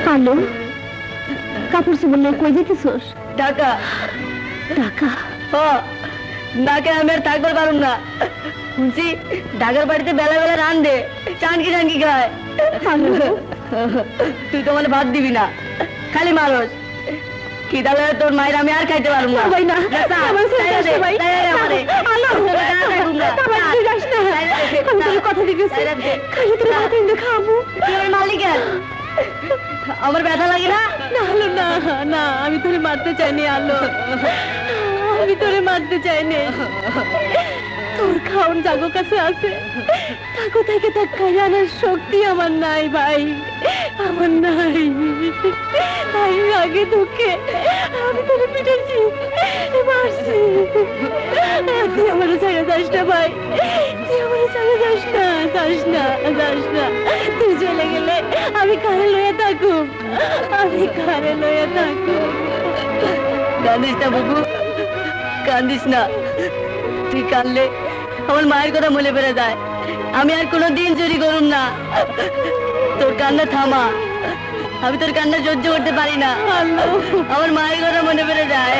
S1: হ্যালো, কাপড় চোপড় নিয়ে কই যেতেছোস?
S6: ঢাকা।
S1: টাকা?
S6: ঢাকা আমি আর থাকবার পারুম না। শুনছি ঢাকার বাড়িতে বেলা বেলা রান্ধে, চানকি চানকি খায়। তুই তো মানে ভাত দিবি না, খালি মারস। খিদা লাগে তোর মায়ের আমি আর খাইতে পারবো না।
S1: ভাই না, আমার ছেড়ে দে ভাই। আমি তোর কথা দিতেছি, খালি তোর ভাত এনে খাবো।
S6: মালিকের আমার ব্যথা লাগে না।
S1: আলো না না, আমি তোরে মারতে চাইনি আলো, আমি তোরে মারতে চাইনি। তোর খাওন জাগো কাছে আছে, তাকো থেকে তা খাই আনার শক্তি আমার নাই ভাই, আমার নাই। আমি আগে তোকে আমি তোরে পিটেছি, মারছি। তুই আমার ছেড়ে যাস না ভাই, তুই আমার ছেড়ে যাস না, যাস না, যাস না। তুই চলে গেলে আমি কারে লইয়া থাকুম, আমি কারে লইয়া থাকুম।
S6: কান্দিস না বুবু, কান্দিস না। তুই কাঁদলে আমার মায়ের কথা মনে পড়ে যায়। আমি আর কোনোদিন চুরি করুম না। তোর কান্না থামা, আমি তোর কান্না সহ্য করতে পারি না। আমার মায়ের কথা মনে পড়ে যায়।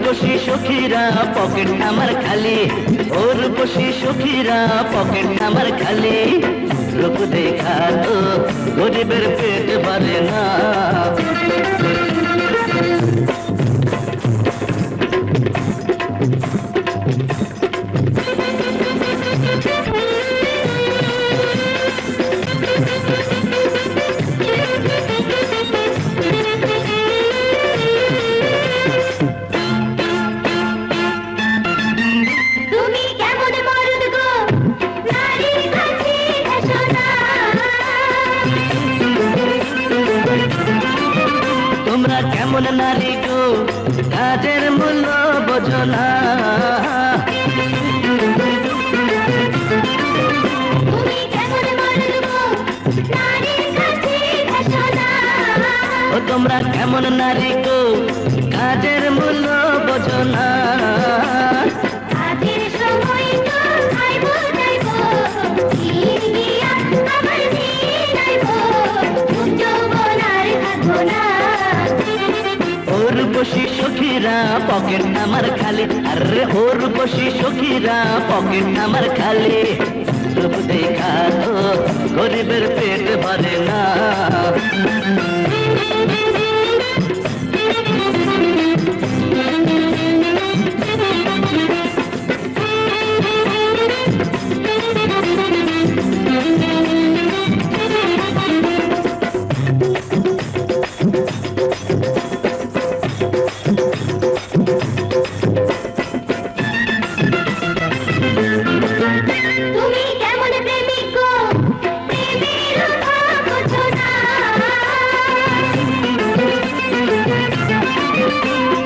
S2: বসি সখীরা পকেট আমার খালি, ওর বসি সখীরা পকেট আমার খালি। রূপ দেখা তো গরিবের পেট ভরে না।
S1: তুমি কেমন মরদ গো, নারীর কাছে
S2: কেমন নারী গো কাজের মূল্য বোঝো না ও তোমরা কেমন নারী গো কাজের মূল্য বোঝো না ওর বসি সখীরা পকেট আমার খালি আরে ওর বসি সখীরা পকেট আমার খালি রূপ দেখা তো গরিবের পেট ভরে না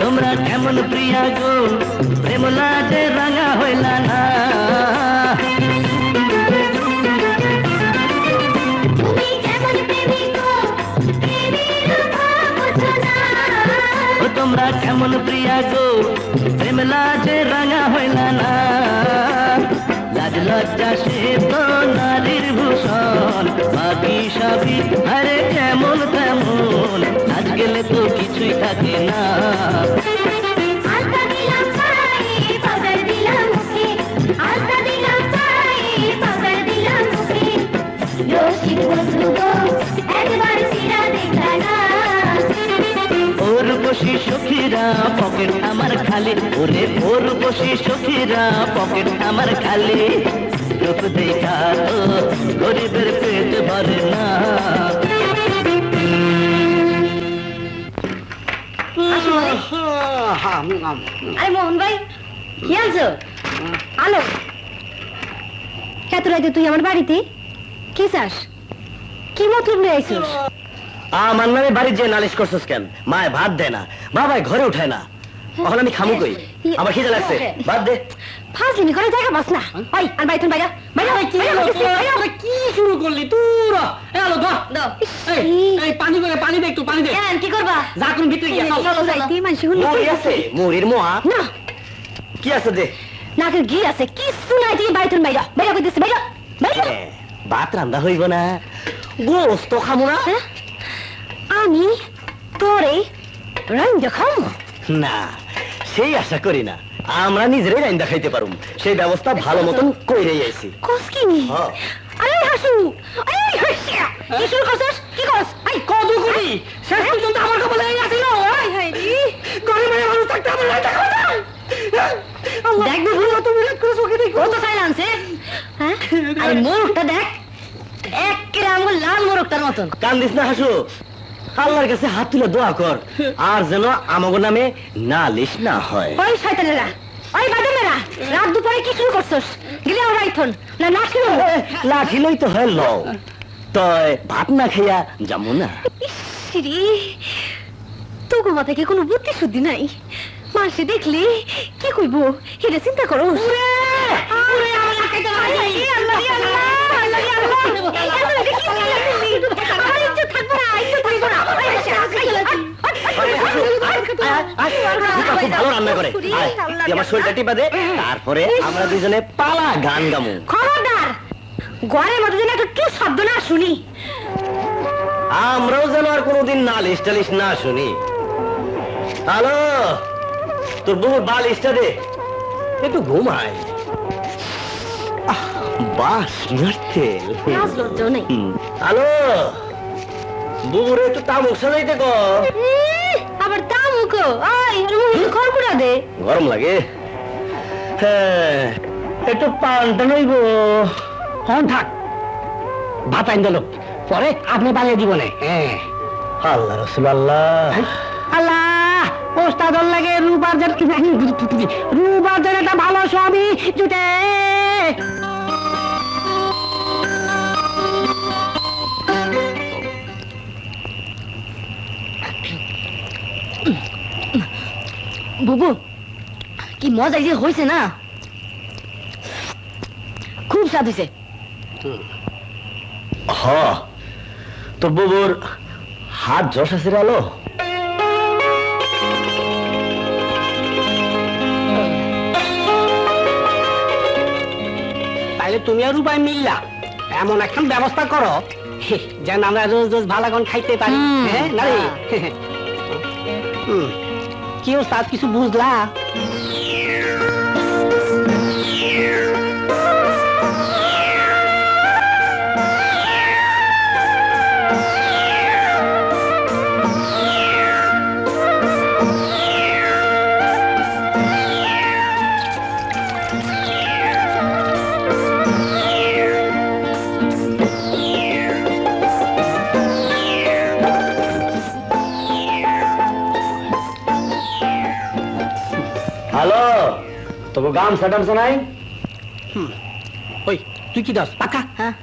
S2: তোমরা কেমন প্রিয়া গো প্রেমলা যে রাঙা হইলা না ও তোমরা কেমন প্রিয়া গো প্রেমলা যে রাঙা হইলা না লাজ লজ্জা সে তো নারীর ভূষণ বাকি সবই আরে কেমন তেমন আজ গেলে তো কিছুই থাকে না ওর বসি সখীরা পকেট আমার খালি ওরে ওর বসি সখীরা পকেট আমার খালি রূপ দেখা তো গরিবের পেট ভরে না
S1: আরে মোহন ভাই কি আনছো? আলো এত রাইতে তুই আমার বাড়িতে কি চাস? কি মতলব নিয়ে আইছিস?
S3: আমার নামে বাড়ি যে নালিশ করছিস কেন? মায় ভাত দেয় না, বাবাই ঘরে উঠায় না, এখন আমি খামু কই? আমার খিদে লাগছে, ভাত দে।
S1: ফাজলিমি করে জায়গা বাস না। ওই আর বাইতুন বাইরা বাইরা
S4: কি শুরু করলি তোরা? এলো দাও দাও এই পানি করে পানি দে একটু পানি দে।
S1: কি করবা?
S4: যা কোন ভিতরে গিয়া
S1: চলো যাইতে মানুষ
S3: মুড়ি আছে, মুড়ির মোয়া
S1: না
S3: কি আছে দে।
S1: নাকের ঘি আছে, কিছু নাই, তুই বাইতুন বাইরা বাইরা কইতেছিস, বাইরা বাইরা।
S3: ভাত রান্না হইব না, গোস্ত খামু না।
S1: আমি তোরে রান্না খাম
S3: না, সেই আশা করি না, আমরা নিজেরাই রান্না খাইতে পারুম, সেই ব্যবস্থা ভালো মতন কইরেই আইছি।
S1: কসকিনি
S3: হ্যাঁ।
S1: আরে হাসু, আরে হাসিয়া কি শুরু করছস? কি করছ?
S4: এই কত করি শেষ পর্যন্ত আমার কপালে এই আছিল।
S1: হাই হাই রে,
S4: গরিবের মানুষ থাকতে আমার রাইতা খাওয়া যায়।
S1: দেখ বাবু তুমি করে চোখে দেখো কত সাইলেন্সে। হ্যাঁ আরে মোরগটা দেখ, একেবারে আঙ্গুল লাল মোরগটার মতন।
S3: কান্দিস না হাসু, আল্লাহর কাছে হাত তুলে দোয়া কর, আর যেন আমাগো নামে নালিশ না হয়।
S1: ওই শয়তানেরা, ওই বাদামেরা, রাত দুপুরে কি শুরু করছস? গেলে আর রাইথন না লাঠি লও।
S3: লাঠি লই তো হয় লও, তয় ভাত না খাইয়া যামু না।
S1: ইসরি, তোকে মাথায় কি কোনো বুদ্ধি শুদ্ধি নাই? মানুষে দেখলি কি কইব এটা চিন্তা করো।
S3: ভালো রান্না করে, আমার শরীরটা টিপা দে, তারপরে আমরা দুজনে পালা গান গামু।
S1: খবরদার, ঘরের মধ্যে যেন একটু শব্দ না শুনি।
S3: আমরাও যেন আর কোনোদিন নালিশ টালিশ না শুনি। হ্যালো, তোর বহু বালিশটা দে, একটু ঘুমায়। বাস নারকেল।
S1: লাজ লজ্জাও নেই।
S3: হ্যালো, বুবুরে একটু তামুক সাজাইতে গো।
S1: আবার তামুকো, ওই খড়কুড়া দে।
S3: গরম লাগে। হ্যাঁ, একটু পানটা নইব।
S4: হন থাক, ভাত আইন দিল, পরে আপনি বানিয়ে দিব না। হ্যাঁ
S3: আল্লাহ রসুল আল্লাহ।
S4: আল্লাহ, ওস্তাদর লাগে রূপার্জন, রূপার্জন একটা ভালো সবই জুটে।
S6: বুবু কি মজা যে হয়েছে না, খুব স্বাদ হয়েছে।
S3: হ, তোর বুবুর হাত যশ আছে রে আলো।
S4: তাইলে তুমি আর রূপায় মিললা এমন এখন ব্যবস্থা করো যেন আমরা রোজ রোজ ভালাগন খাইতে পারি। হ্যাঁ না রে? কি ওস্তাদ কিছু বুঝলা?
S3: হ্যালো, তোকে গামছা টামছা নাই?
S4: ওই তুই কি দাস পাকা?
S6: হ্যাঁ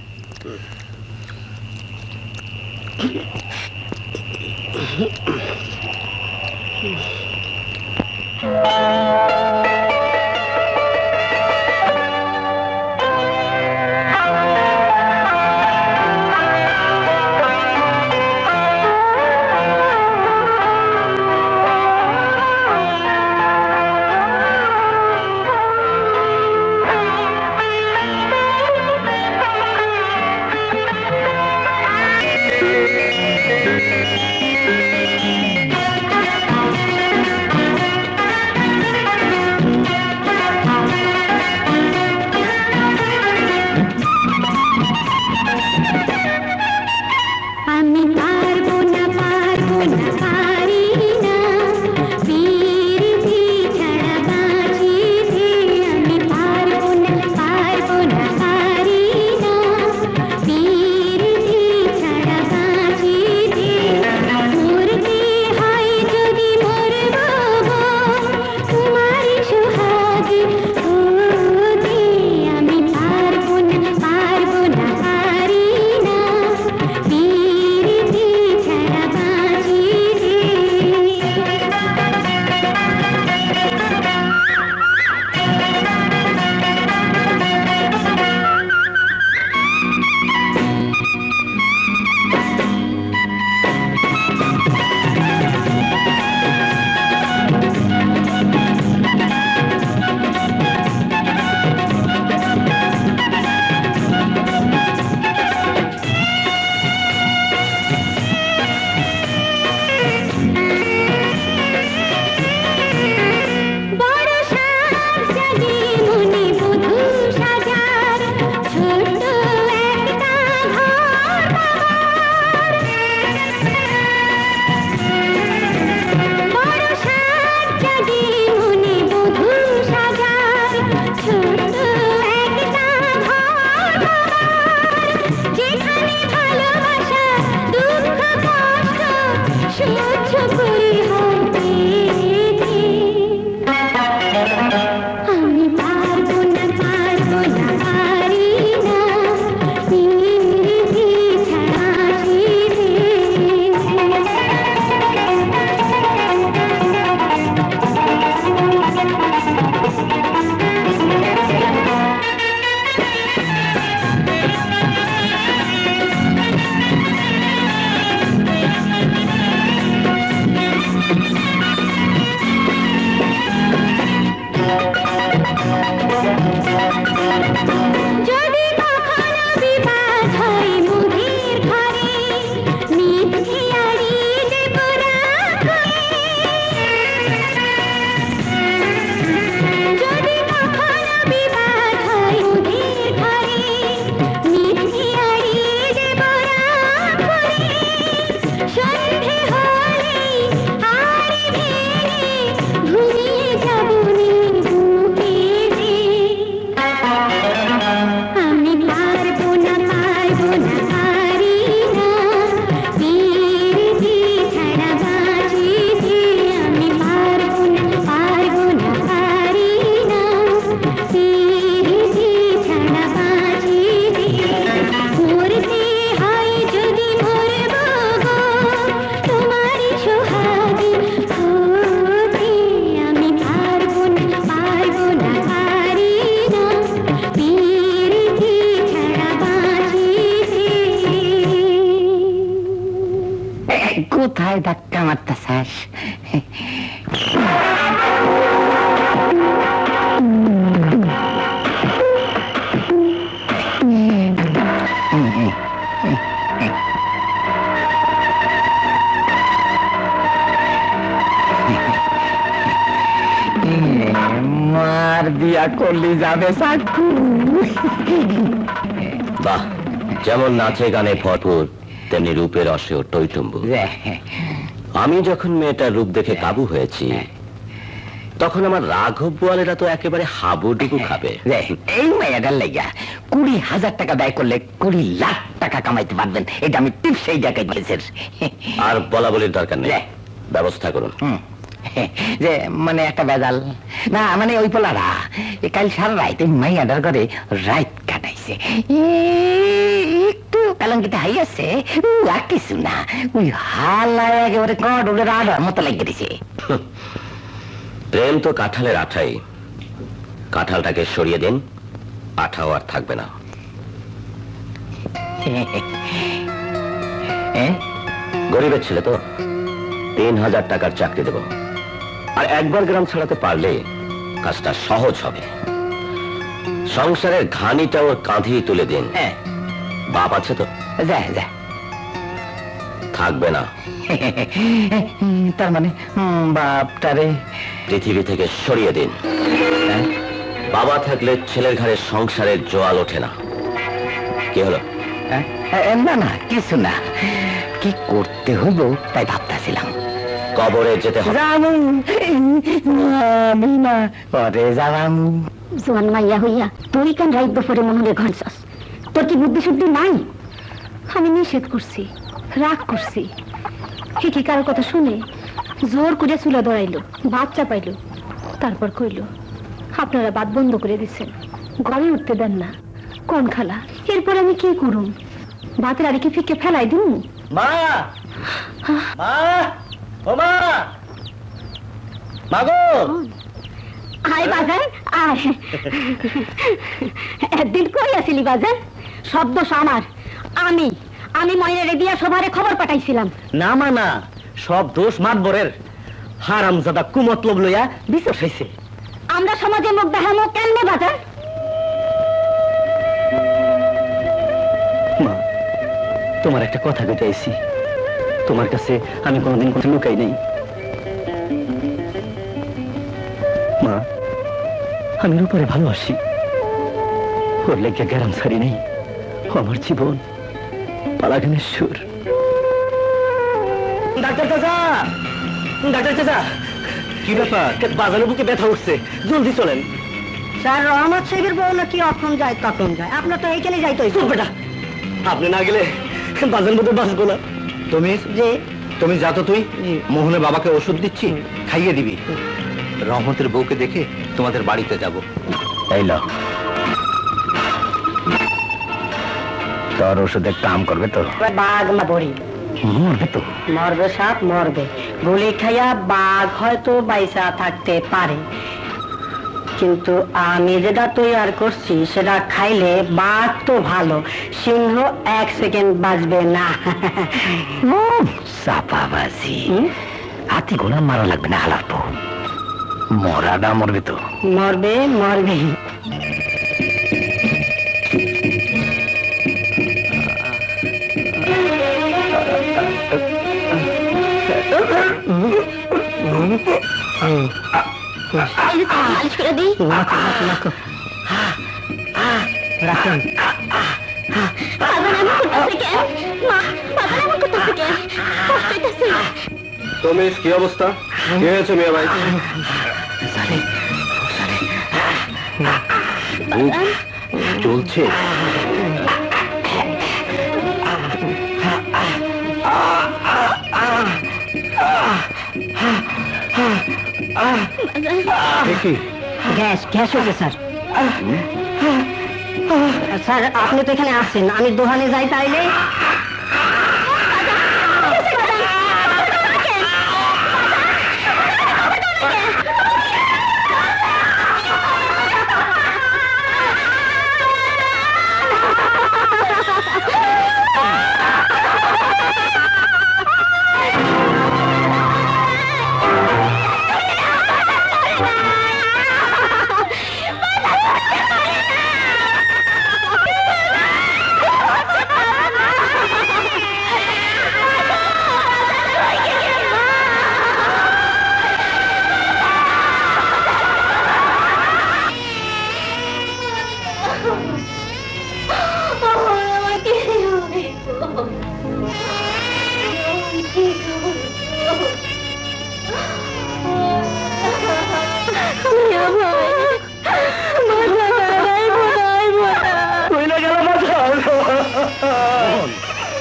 S5: কোথায় ধাক্কা মারতেছাস? মার দিয়া করলি যাবে সাক্ষু।
S3: বাহ, যেমন নাচে গানে ভরপুর তেমনি রূপের রসে টইটুম্বু। আমি যখন মেয়েটার রূপ দেখে কাবু হয়েছি তখন আমার রাঘব বোয়ালেরা তো একেবারে হাবুডুবু খাবে।
S5: এই মেয়েটার লেগা 20,000 টাকা ব্যয় করলে 20 লাখ টাকা কামাইতে পারবেন, এটা আমি টিপ সেই জায়গায় দিয়েছি।
S3: আর বলা বলির দরকার নেই, ব্যবস্থা করুন।
S5: যে মানে একটা বেজাল না, মানে ওই পোলারা কাল সারা রাত মাইয়াটার করে রাত কাটাইছে, একটু কালঙ্কিতে হাই আছে, আর কিছু না, ওই হালায় একেবারে কড়ে রাডার মতো লাগিয়ে দিছে।
S3: প্রেম তো কাঁঠালের আঠাই, কাঁঠালটাকে সরিয়ে দিন, আঠাও আর থাকবে না। গরিবের ছেলে তো, 3,000 টাকার চাকরি দেব, আর একবার গ্রাম ছাড়াতে পারলে কাজটা সহজ হবে। সংসারের ঘানিটা ওর কাঁধেই তুলে দিন। বাপ আছে তো?
S5: যা যা
S3: থাকবে না।
S5: তার মানে বাপটারে
S3: পৃথিবী থেকে সরিয়ে দিন। বাবা থাকলে ছেলের ঘরে সংসারের জোয়াল ওঠে না। কি হলো?
S5: না না কিছু না, কি করতে হইব তাই ভাবতেছিলাম।
S3: কবরে যেতে হবে।
S5: আমি না পরে যাবাম।
S1: জোয়ান মাইয়া হইয়া তুই কেন রাইত দুপুরে মনে ঘন্টাস? তোর কি বুদ্ধি শুদ্ধি নাই? আমি নিষেধ করছি, রাগ করছি, কি কারো কথা শুনে জোর করে চুলা ধরাইলো, ভাত চাপাইলো, তারপর কইলো আপনারা ভাত বন্ধ করে দিচ্ছেন, ঘরে উঠতে দেন না। কোন খালা, এরপর আমি কি করুম? ভাতের আড়িকে ফিকে ফেলাই দিন।
S4: মা, মা, ও মা, মাগো।
S1: আয় বাজার আয়। একদিন কই আসিলি বাজার? শব্দ আমার, আমি আমি ময়নারে দিয়া সবারে খবর পাঠাইছিলাম।
S4: না মা না, সব দোষ মাতবরের। হারামজাদা কুমতলব লইয়া বিচার হইছে।
S1: আমরা সমাজে মুখ দেখামো কেমনে বাজার?
S4: মা, তোমার একটা কথা কইতে আইছি, তোমার কাছে আমি কোনোদিন কোনো লুকাই নাই। মা, আমি রূপারে ভালোবাসি, ওর লেগে গ্যারাম ছাড়ি নেই। আমার জীবন পালাগানের সুর। ডাক্তার চাচা, ডাক্তার চাচা, কি ব্যাপার? বাজারের বুকে ব্যথা উঠছে, জলদি চলেন।
S6: স্যার রহমত সাহেবের বউ নাকি অখন যায় তখন যায়, আপনার তো এইখানে যাইতে হইছে।
S4: বেটা, আপনি না গেলে বাজার মধ্যে বাঁচবো না।
S3: তুমি যা তো, তুই মোহনের বাবাকে ওষুধ দিচ্ছি, খাইয়ে দিবি। রহমতের বউকে দেখে তোমাদের বাড়িতে যাব।
S5: এই লো, তোর ওষুধে কাম করবে তো?
S6: বাঘ মরি
S5: মরবে তো?
S6: মরবে, সাপ মরবে। গুলি খাইয়া বাঘ হয়তো বাইসা থাকতে পারে, কিন্তু আমি যেটা তৈরি করছি সেটা খাইলে বাঘ তো ভালো, সিংহ 1 সেকেন্ড বাঁচবে না।
S5: চাপাবাজি, হাতি ঘোড়া মারা লাগবে না, হালার তো মরাটা মরবে তো?
S6: মরবে মরবে।
S1: মালিশ করে দিই।
S6: রাখুন।
S1: বাজার এমন করতেছে কেন? মা, বাজার এমন করতেছে কেন? কষ্ট হইতেছে।
S3: তুমি কি অবস্থা? কি হয়েছে মিয়া ভাই? চলছে।
S6: গ্যাস গ্যাস হয়েছে স্যার। স্যার আপনি তো এখানে আসছেন, আমি দোকানে যাই তাইলে।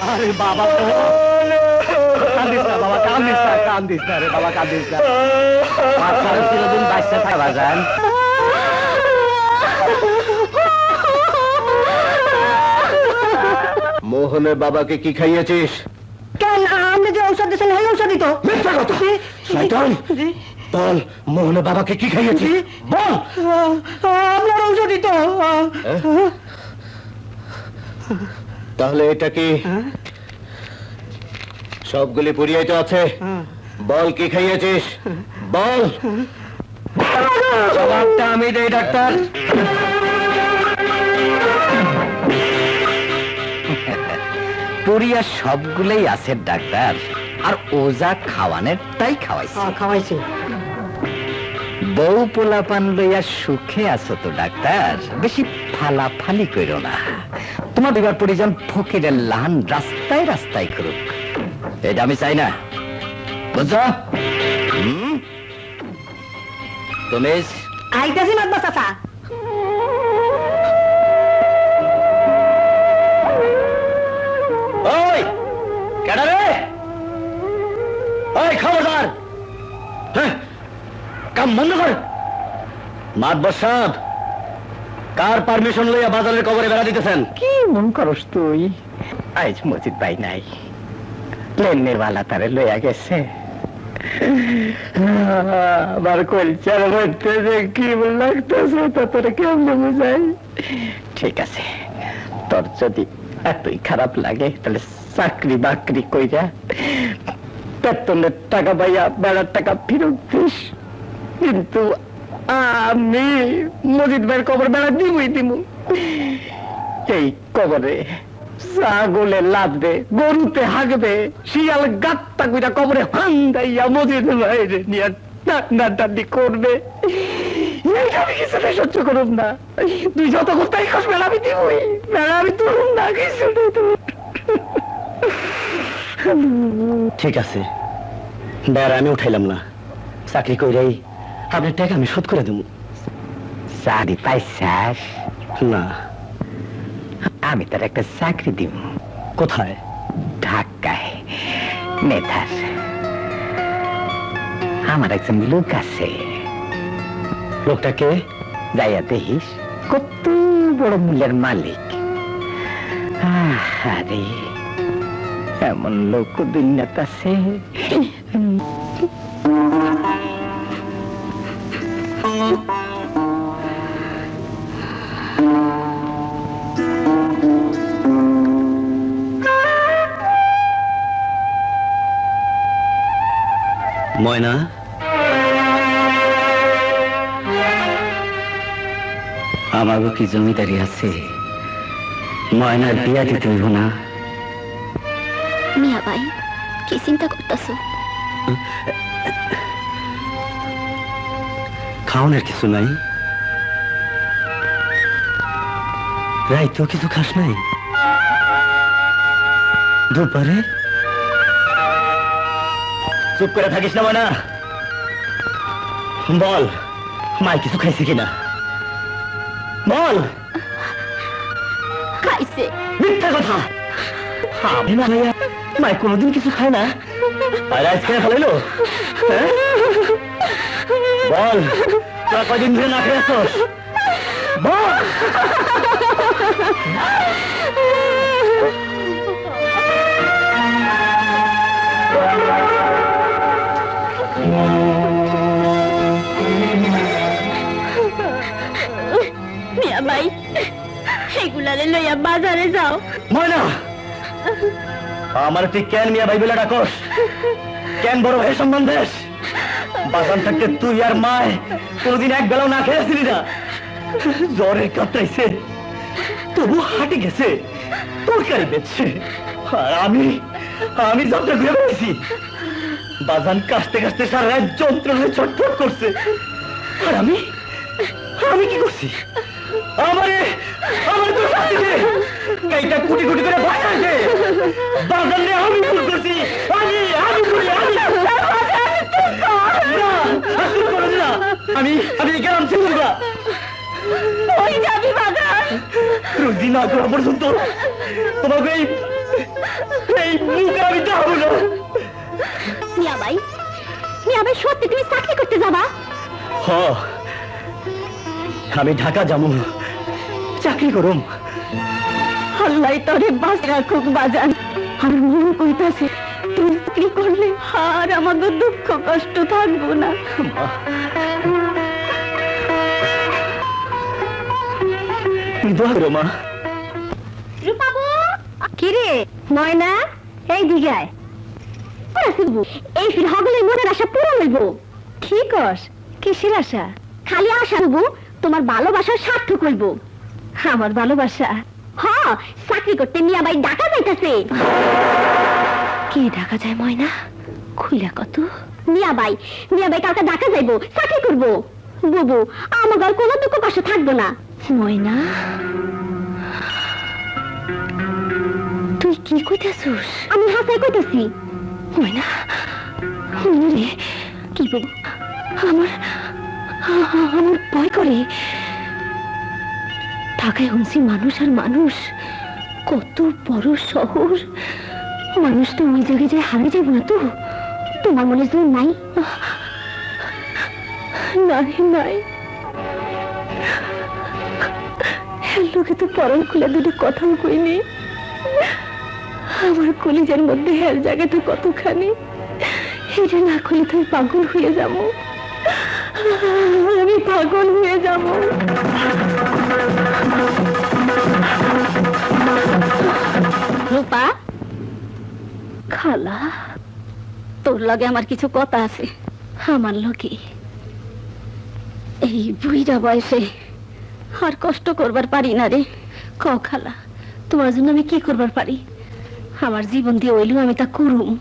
S3: আরে বাবা কান্দিস না বাবা, কান্দিস না রে বাবা, কান্দিস না। বাচ্চারা চিরদিন বাচ্চা থাকে বাজান। মোহনের বাবাকে কি খাইয়েছিস?
S1: কেন আপনি যে ঔষধ দিয়েছেন এই ঔষধই তো।
S3: মিথ্যা কথা, শয়তান। বল মোহনের বাবাকে কি খাইয়েছিস, বল।
S1: আপনার ঔষধই তো।
S3: তাহলে এটা কি? সবগুলি পুড়িয়ে তো আছে, বল কি খাইয়েছিস, বল। জবাবটা আমি দেই ডাক্তার। পুরিয়া সবগুলোই আছে ডাক্তার, আর ওজা খাওয়ানের তাই খাওয়াইছে। বউ পোলাপান লইয়া সুখে আছো তো ডাক্তার, বেশি ফালাফালি করো না। তোমার বিবার পরিজন ফকিরের লাহান রাস্তায় রাস্তায় করুক, এটা আমি চাই না, বুঝছো? তুমি
S1: আইতাছি মাতবা চাচা।
S3: ওই কেডা রে? ওই খবরদার, হ্যাঁ কাম বন্ধ কর। মাতবর সাহেব, কার পারমিশন লইয়া বাজারের কবরে বেড়া দিতেছেন? কি মন করস তুই? আজ মসজিদ ভাই নাই, প্লেনের বালা তারে লইয়া গেছে। আমার কলচার মধ্যে যে কি লাগতেছে তা তোরে কেমনে বুঝাই? ঠিক আছে, তোর যদি এতই খারাপ লাগে তাহলে চাকরি বাকরি কইরা বেতনের টাকা পাইয়া বেড়ার টাকা ফেরত দিস, কিন্তু আমি মসজিদ ভাইয়ের কবর বেড়া দিবই দিব। এই কবরে ছাগলে লাদবে, গরুতে হাগবে, শিয়াল গাত্তা কইরা কবরে হান্দাইয়া মসজিদ ভাইরে নিয়ে টান্নাটান্নি করবে। আমি কিছুটা সহ্য করুন না, তুই যত কোথায় খাস বেড়া আমি দিবই, বেড়া আমি তুলুন না কিছু। ঠিক আছে, বেড়া আমি উঠাইলাম না, চাকরি কইরাই আপনার টাকা আমি শোধ করে দেব। চাকরি পাইছাস? না। আমি তার একটা চাকরি দিব। কোথায়? ঢাকায়, নেতার। আমার একজন লোক আছে। লোকটাকে যাইয়া দেখিস, কত বড় মূল্যের মালিক। আরে এমন লোক দুনিয়াতে আছে। ময়না, আমারও কি জমিদারি আছে? ময়নার বিয়া দিতে হইব না?
S1: মিয়া ভাই কি চিন্তা করতেছো?
S3: খাওয়ানোর কিছু নাই? রাইতেও কিছু খাস নাই? দুপারে চুপ করে থাকিস না ময়না, বল মাই কিছু খাইছে কিনা, বল।
S1: খাইছে।
S3: মিথ্যা কথা, আমি না ভাইয়া মাই কোনোদিন কিছু খায় না, আর আজ খেয়ে ফেলাইলো? বল তোরা কয়দিন ধরে না খেয়ে আসছস, বল।
S1: মিয়া ভাই এগুলারে লইয়া বাজারে যাও।
S3: ময়না, আমার তুই কেন মিয়া ভাই বলে ডাকস? কেন বড় ভাই সম্মান দেশ? বাগান থাকতে তুই আর মায় কোনদিন এক বেলাও না খেয়েছিলি না? জ্বরের কাতরাইছে, তবু হাঁটে গেছে, তরকারি বেচছে, আর আমি যাত্রা ঘুরে বেড়েছি। বাজান কাশতে কাশতে সারা রাত যন্ত্রণায় ছটফট করছে, আর আমি কি করছি? আমারে তো শাস্তি দে, কাইটা কুটি কুটি করে বাঁচাইছে। বাজান রে আমি ভুল করছি, আমি গেলাম চিন্তা।
S1: ওই যাবি বাজার?
S3: রুজি না করা পর্যন্ত তোমাকে
S1: করতে যাবা?
S3: হ, আমি ঢাকা যাবো, চাকরি করুম।
S1: আল্লাহ তোরে বাঁচ রাখুক বাজান। আর মন কইতাছে তুই চাকরি করলে আর আমাদের দুঃখ কষ্ট থাকবো না।
S3: দোয়া করো মা।
S1: রূপাবু, কিরে ময়না, এই দিকে আয়। এই ফির হগলের মনের আশা পূরণ হইব। কি কস? কিসের আশা? খালি আশা হইব তোমার ভালোবাসার সার্থক হইব। আমার ভালোবাসা? হ্যাঁ, চাকরি করতে মিয়া ভাই ঢাকা যাইতাছে। কি ঢাকা যায় ময়না? খুইলা কত? মিয়া ভাই কালকে ঢাকা যাইবো, চাকরি করবো। বুবু, আমার আর কোনো দুঃখ কষ্ট থাকবো না। ময়না, তুই কি কইতাছিস? আমি হাসাই কইতাছি। ময়না, রে কি বলবো, আমার ভয় করে। ঢাকায় শুনছি মানুষ আর মানুষ, কত বড় শহর। মানুষ তো ওই জায়গায় যায় হারিয়ে যাবো না তো? তোমার মনে জোর নাই? নাই, লোকে তো পরম খুলে দুটো কথাও কইনি। আমার কলিজার মধ্যে হের জায়গাটা কতখানি, এটা না খুলে তো পাগল হয়ে যাব। আমি পাগল হয়ে যাব। রূপা, খালা, তোর লগে আমার কিছু কথা আছে। আমার লগে? এই বুইড়া বয়সে আর কষ্ট করবার পারি না রে। ক খালা, তোমার জন্য আমি কি করবার পারি? আমার জীবন দিয়ে হইলেও আমি তা করুম।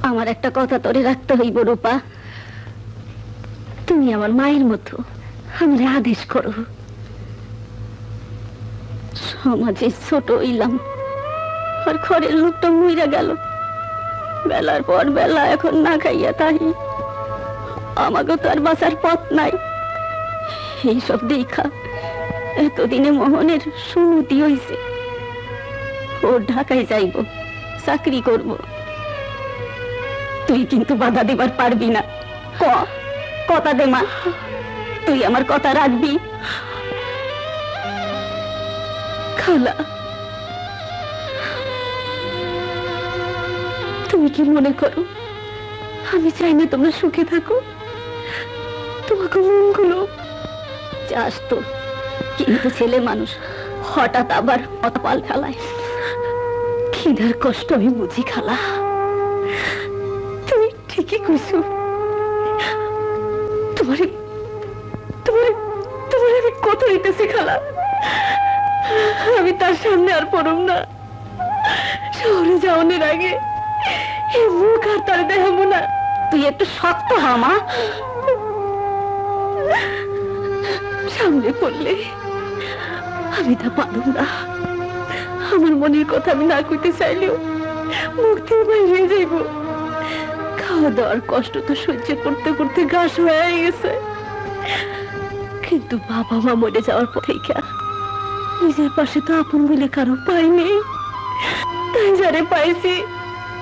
S1: আমার একটা কথা তোরে রাখতে হইব রূপা। তুমি আমার মায়ের মতো, আমারে আদেশ করো। সমাজে ছোট হইলাম, আর ঘরের লোকটা মইরা গেল। বেলার পর বেলা এখন না খাইয়া তাহি, আমাকে তো আর বাঁচার পথ নাই। এইসব দেখা এতদিনে মোহনের সুমতি হইছে। ও ঢাকায় যাইব, চাকরি করব। তুই কিন্তু বাধা দিবার পারবি না। কথা দে মা, তুই আমার কথা রাখবি। খালা, তুমি কি মনে করো আমি চাই না তোমরা সুখে থাকো? তোমাকে মনগুলো চাস তো, কিন্তু ছেলে মানুষ হঠাৎ আবার পাল ফেলায়। খিদার কষ্ট আমি বুঝি খালা। তুমি ঠিকই কইছো। তোমারে তোমারে তোমারে আমি কত হইতেছি খালা। আমি তার সামনে আর পড়ব না। শহরে যাওয়ার আগে এই মুখ আর তার দেখাবো না। তুই একটু শক্ত হ মা। সামনে পড়লে আমি তা পারব না। আমার মনের কথা আমি না কইতে চাইলেও মুখ থেকে বাইরে যাইব। খাওয়া দাওয়ার কষ্ট তো সহ্য করতে করতে ঘাস হয়ে গেছে, কিন্তু বাবা মা মরে যাওয়ার পর থেকে নিজের পাশে তো আপন বলে কারো পাইনি। তাই যারে পাইছি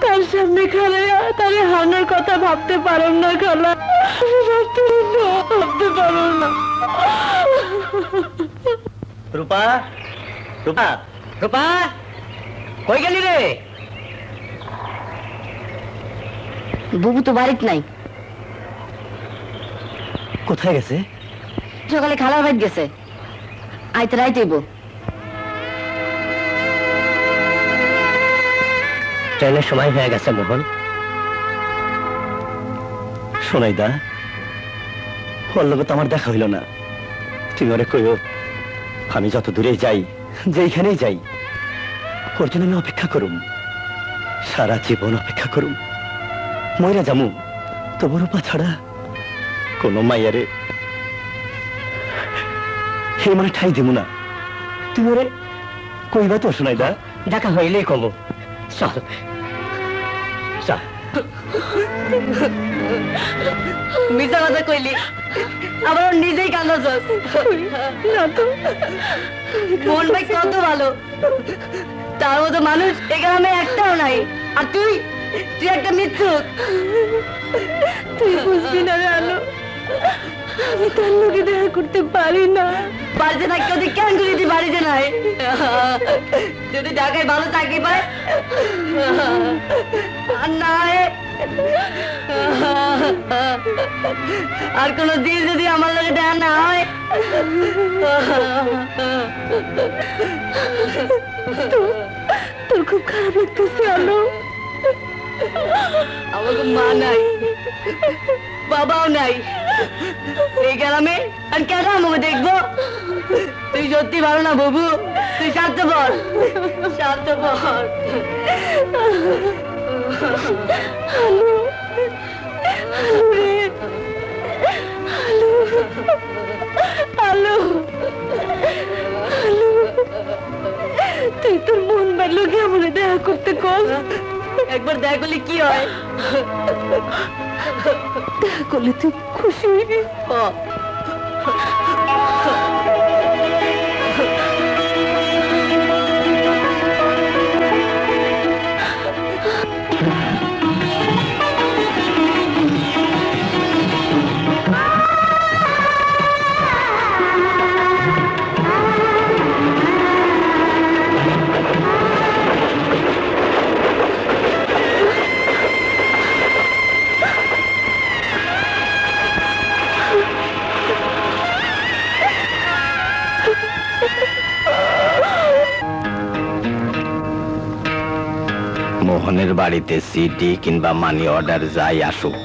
S1: তার সামনে খালাইয়া তারে হারানোর কথা ভাবতে পারম না খালা। ভাবতে পারো না।
S3: রূপা, রূপা, রূপা, কই গেলি রে?
S6: বুবু তো বাড়িতে নাই।
S3: কোথায় গেছে?
S6: সকালে খালার বাড়ি গেছে, আইতে রাইতেইব।
S3: ট্রেনের সময় হয়ে গেছে মোহন। শোনাই দা, ওর লোক তো আমার দেখা হইল না। তুমি ওরে কইও আমি যত দূরে যাই, যেইখানেই যাই, ওর জন্য আমি অপেক্ষা করুম, সারা জীবন অপেক্ষা করুম। ময়রা জামু তবু রূপা ছাড়া কোন মাইয়ারে হে মানে ঠাই দিব না। তুমি ওরে কইবা তো? শোনাই দা, দেখা হইলেই কব। চল চল।
S6: মিথ্যা কথা কইলি, আবার নিজেই কান্দাছ। মন ভাই কত ভালো, তার মতো মানুষ এ গ্রামে একটাও নাই। আর তুই তুই একটা মিথ্যুক। তুই বুঝবি না রে আলো, আমি তার লোকে দেখা করতে পারি না। বাড়িতে থাকতে ওদের কেন করে তুই বাড়িতে নাই? যদি ঢাকায় ভালো চাকরি পায় আর না হয় আর কোনো দিন যদি আমার লোকে দেখা না হয়, তোর খুব খারাপ লাগতেছে আলো। আমাকে মা নাই, বাবাও নাই এই গ্রামে, আর কেন আমাকে দেখবো? তুই সত্যি ভালো না বাবু, তুই স্বার্থপর, স্বার্থপর। তুই তোর মন বাড়লো কি আমাকে দেখা করতে কর? একবার দেখা করলে কি হয়? দেখা করলে তুই খুশি হইবি।
S3: মোহনের বাড়িতে সিডি কিংবা মানি অর্ডার যাই আসুক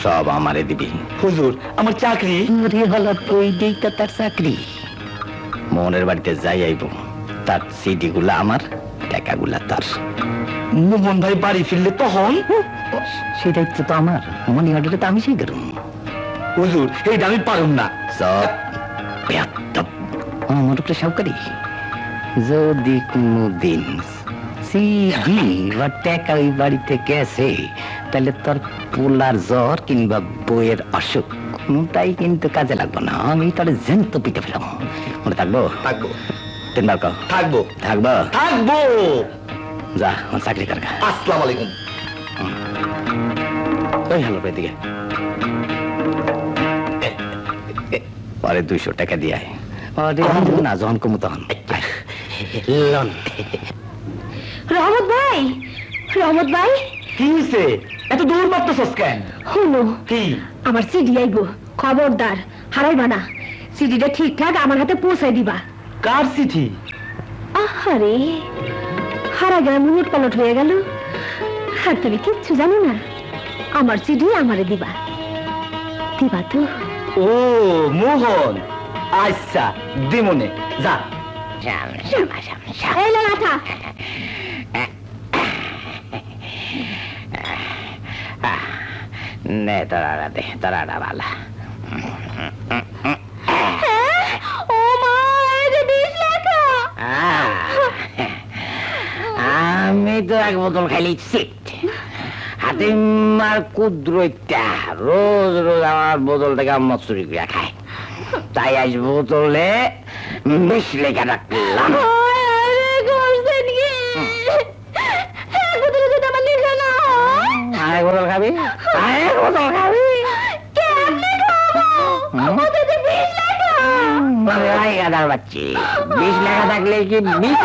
S3: সব আমারে দিবি।
S5: হুজুর আমার চাকরি।
S3: তার চাকরি। মোহনের বাড়িতে যাই আইব তার সিডি গুলা আমার, টাকা গুলা তার।
S5: মোহন ভাই বাড়ি ফিরলে তখন?
S3: সেই দায়িত্ব তো আমার, মানি অর্ডারে তো আমি সেই করুম।
S5: হুজুর এইটা আমি পারুম না।
S3: সব বেয়াদব আমার উপরে সাউকারি। যদি কোনদিন সিডি বা টাকা ওই বাড়িতে গেছে তাহলে তোর পোলার জ্বর কিংবা বইয়ের অসুখ কোনটাই কিন্তু কাজে লাগবে না। আমি তোর জ্যান্ত পিটে ফেলাম। মনে থাকবো?
S5: থাকবো।
S3: তিনবার কও।
S5: থাকবো।
S3: থাকবো?
S5: থাকবো।
S3: যা আমার চাকরি কর।
S5: আসসালামু আলাইকুম।
S3: ওই হলো এদিকে পরে 200 টাকা দিয়ে আয়। না যখন কমু তখন লন।
S1: রহমত ভাই, রহমত ভাই,
S5: কি হয়েছে? এত দূর মারতেছস কেন?
S1: হলো
S5: কি?
S1: আমার সিডি আইব, খবরদার হারাইবা না। সিডিটা ঠিকঠাক আমার হাতে পৌঁছাই দিবা।
S5: কার চিঠি?
S1: আহারে, হারা গেল, মুহূর্ত পালট হয়ে গেল। আর তুমি কিচ্ছু জানো না। আমার সিডি আমারে দিবা, দিবা তো?
S5: ও মোহন, আচ্ছা দিমনে। যা
S1: এই লাঠা।
S3: নে তারা দে, তারা ভালা।
S1: ও মা, এই যে 20 টাকা।
S3: আমি তো এক বোতল খাইলি সিট হাতিমার কুদ্রইটা রোজ রোজ আমার বোতল থেকে আম্মা চুরি করে খায়। তাই আজ বোতলে 20 লেখা রাখলাম। আরেক বোতল খাবি? আরেক বোতল খাবি? গাদার বাচ্চি, 20 লেখা থাকলে কি 20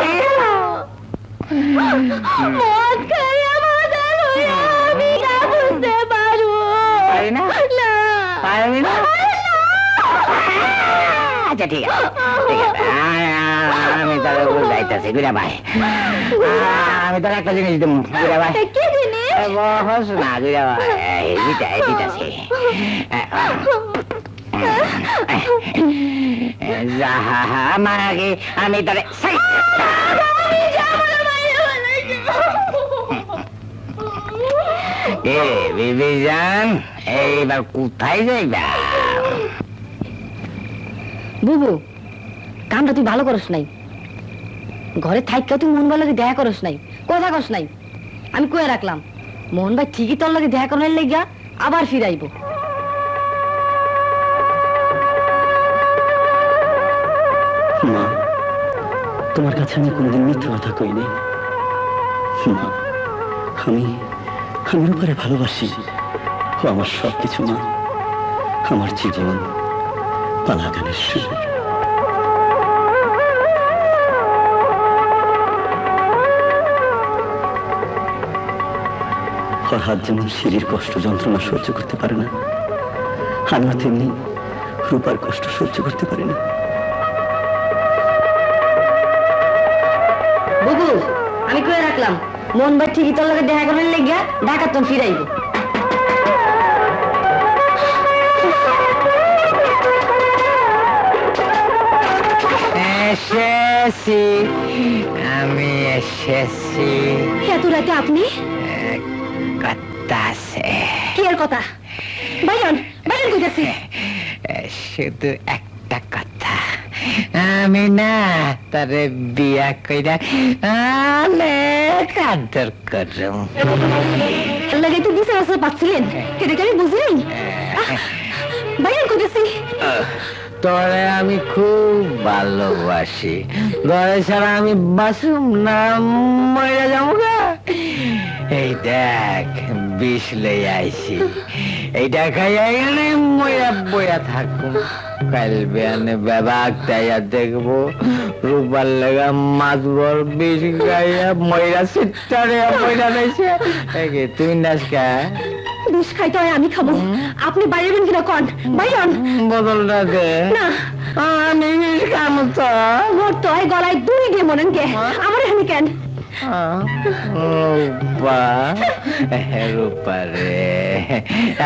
S3: পারি না? পারবি না? আচ্ছা ঠিক আছে, ঠিক আছে। আমি তোর যাইতেছি গুড়া ভাই। আমি তোর একটা জিনিস দেবো গুড়া ভাই।
S1: কি জিনিস?
S3: বস না গুড়া ভাই, দিতেছি। আমার আগে আমি তোর বিবি জান, এইবার কোথায় যাইবা?
S6: বুবু, কামটা তুই ভালো করস নাই। ঘরে থাইকা তুই মোহন ভাই লাগে দেখা করস নাই, কথা কস নাই। আমি কয়ে রাখলাম মোহন ভাই ঠিকই তোর লাগে দেখা করার লেগা আবার ফিরাইব।
S5: মা, তোমার কাছে আমি কোনোদিন মিথ্যা কথা কইনি। মা, আমি
S3: আমি রূপারে ভালোবাসি। ও আমার সব কিছু মা, আমার জীবন, পালা গানের সুর। ফরহাদ যেমন সিঁড়ির কষ্ট যন্ত্রণা সহ্য করতে পারে না, আমিও তেমনি রূপার কষ্ট সহ্য করতে পারি না।
S6: বুবু, আমি কয়ে রাখলাম মন ভাই ঠিকই তোর লগে দেখা করার লেগিয়া ঢাকা তো ফিরাইব।
S5: এসেছি, আমি এসেছি।
S1: এত রাতে আপনি
S5: কথা আছে,
S1: কি এর কথা? বাইরন বাইরন কইতাছি।
S5: শুধু একটা কথা, আমি না তারে বিয়া কইরা অনেক আদর করুম।
S1: লাগে তো দিছে রাস্তা পাচ্ছিলেন, কেটে আমি বুঝি নাই। বাইরন কইতাছি।
S5: তোরে আমি খুব ভালোবাসি, তোরে ছাড়া আমি বাসুম না, মরে যাবো গা। এই দেখ বিষ লই আইছি, এইটা খাইয়া গেলে ময়া বয়া থাকুম। কাল বেয়ানে বেবাক তাইয়া দেখবো রূপার লেগা মাছ বর বিষ খাইয়া ময়রা সিট্টারে ময়রা রয়েছে। তুই নাচ কা
S1: বিষ খাইতে হয় আমি খাবো, আপনি বাইরেবেন কিনা কন? বাইরন
S5: বদলটা দে
S1: না,
S5: আমি বিষ খাবো তো।
S1: মোর তো এই গলায় দুই দিয়ে মনেন কে আমার এখানে কেন?
S5: রূপা, রূপা রে,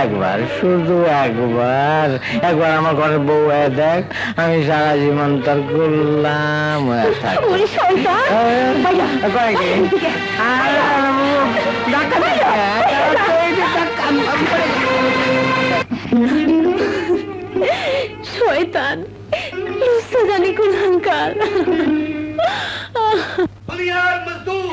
S5: একবার শুধু একবার একবার আমার ঘরে বউ হয়ে দেখ, আমি সারা জীবন তোর করলাম।
S1: ওরে শয়তান, বাইরা এদিকে। শয়তান লুচ্ছা জানি কোন হাঙ্কার।
S7: দুনিয়ার মজদুর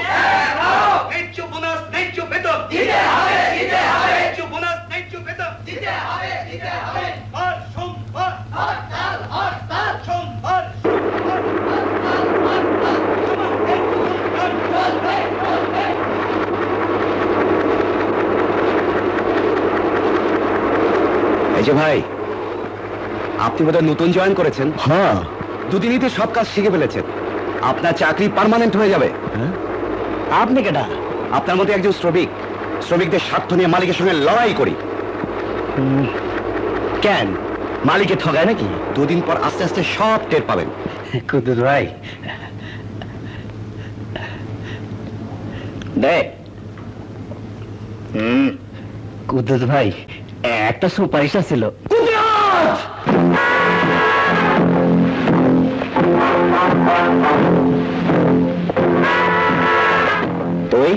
S7: ন্যায্য বোনাস ন্যায্য বেতন দিতে হবে, দিতে হবে। ন্যায্য বোনাস ন্যায্য বেতন দিতে হবে, দিতে হবে। আর সোমবার হরতাল, হরতাল, সোমবার
S3: এই যে ভাই, আপনি বোধহয় নতুন জয়েন করেছেন? হ্যাঁ, দুদিনই তো সব কাজ শিখে ফেলেছেন। আপনার চাকরি পার্মানেন্ট হয়ে যাবে। আপনি কেটা? আপনার মতো একজন শ্রমিক, শ্রমিকদের স্বার্থ নিয়ে মালিকের সঙ্গে লড়াই করি। কেন মালিকে ঠগায় নাকি? দুদিন পর আস্তে আস্তে সব টের পাবেন। কুদ্দুস ভাই দে। কুদ্দুস ভাই একটা সুপারিশ ছিল। তুই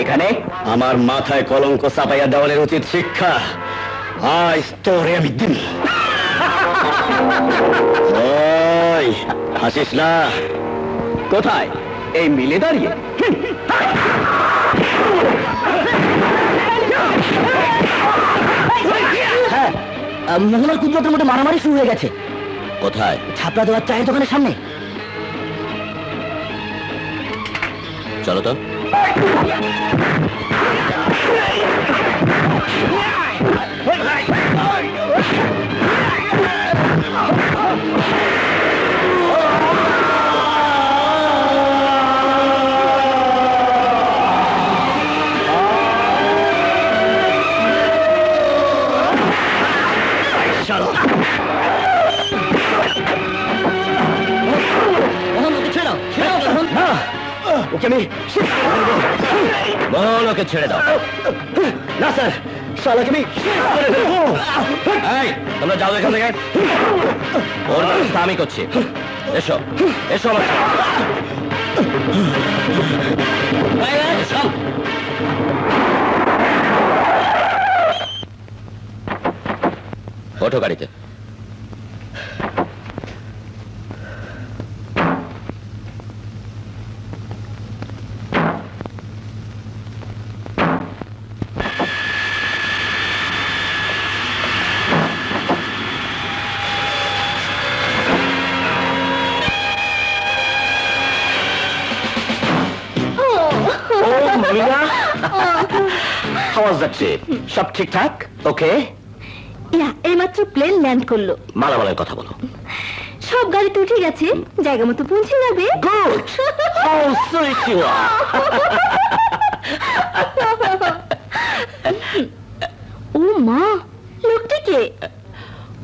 S3: এখানে আমার মাথায় কলঙ্ক চাপাইয়া দেওয়ালের উচিত শিক্ষা আজ তোরে আমি দিন। ওই হাসিস না, কোথায়? এই মিলে দাঁড়িয়ে। হ্যাঁ, মোহনার কুদরতের মধ্যে মারামারি শুরু হয়ে গেছে। কোথায়? ছাপড়া দেওয়ার চায়ের দোকানের সামনে। চলো তো। ওকে আমি বল, ওকে ছেড়ে দাও। না স্যার, শালাকে আমি। এই, তোমরা যাও এখান থেকে। ওর ব্যবস্থা আমি করছি। এসো এসো আমার সাথে। ওঠো গাড়িতে। How was the trip? সব ঠিকঠাক? ওকে।
S1: ইয়া এইমাত্র প্লেন ল্যান্ড করলো।
S3: মালামালের কথা বলো।
S1: সব গাড়িতে উঠে গেছে, জায়গা মতো পৌঁছে যাবে।
S3: Good, how sweet you are.
S1: ও মা, লোকটা কে?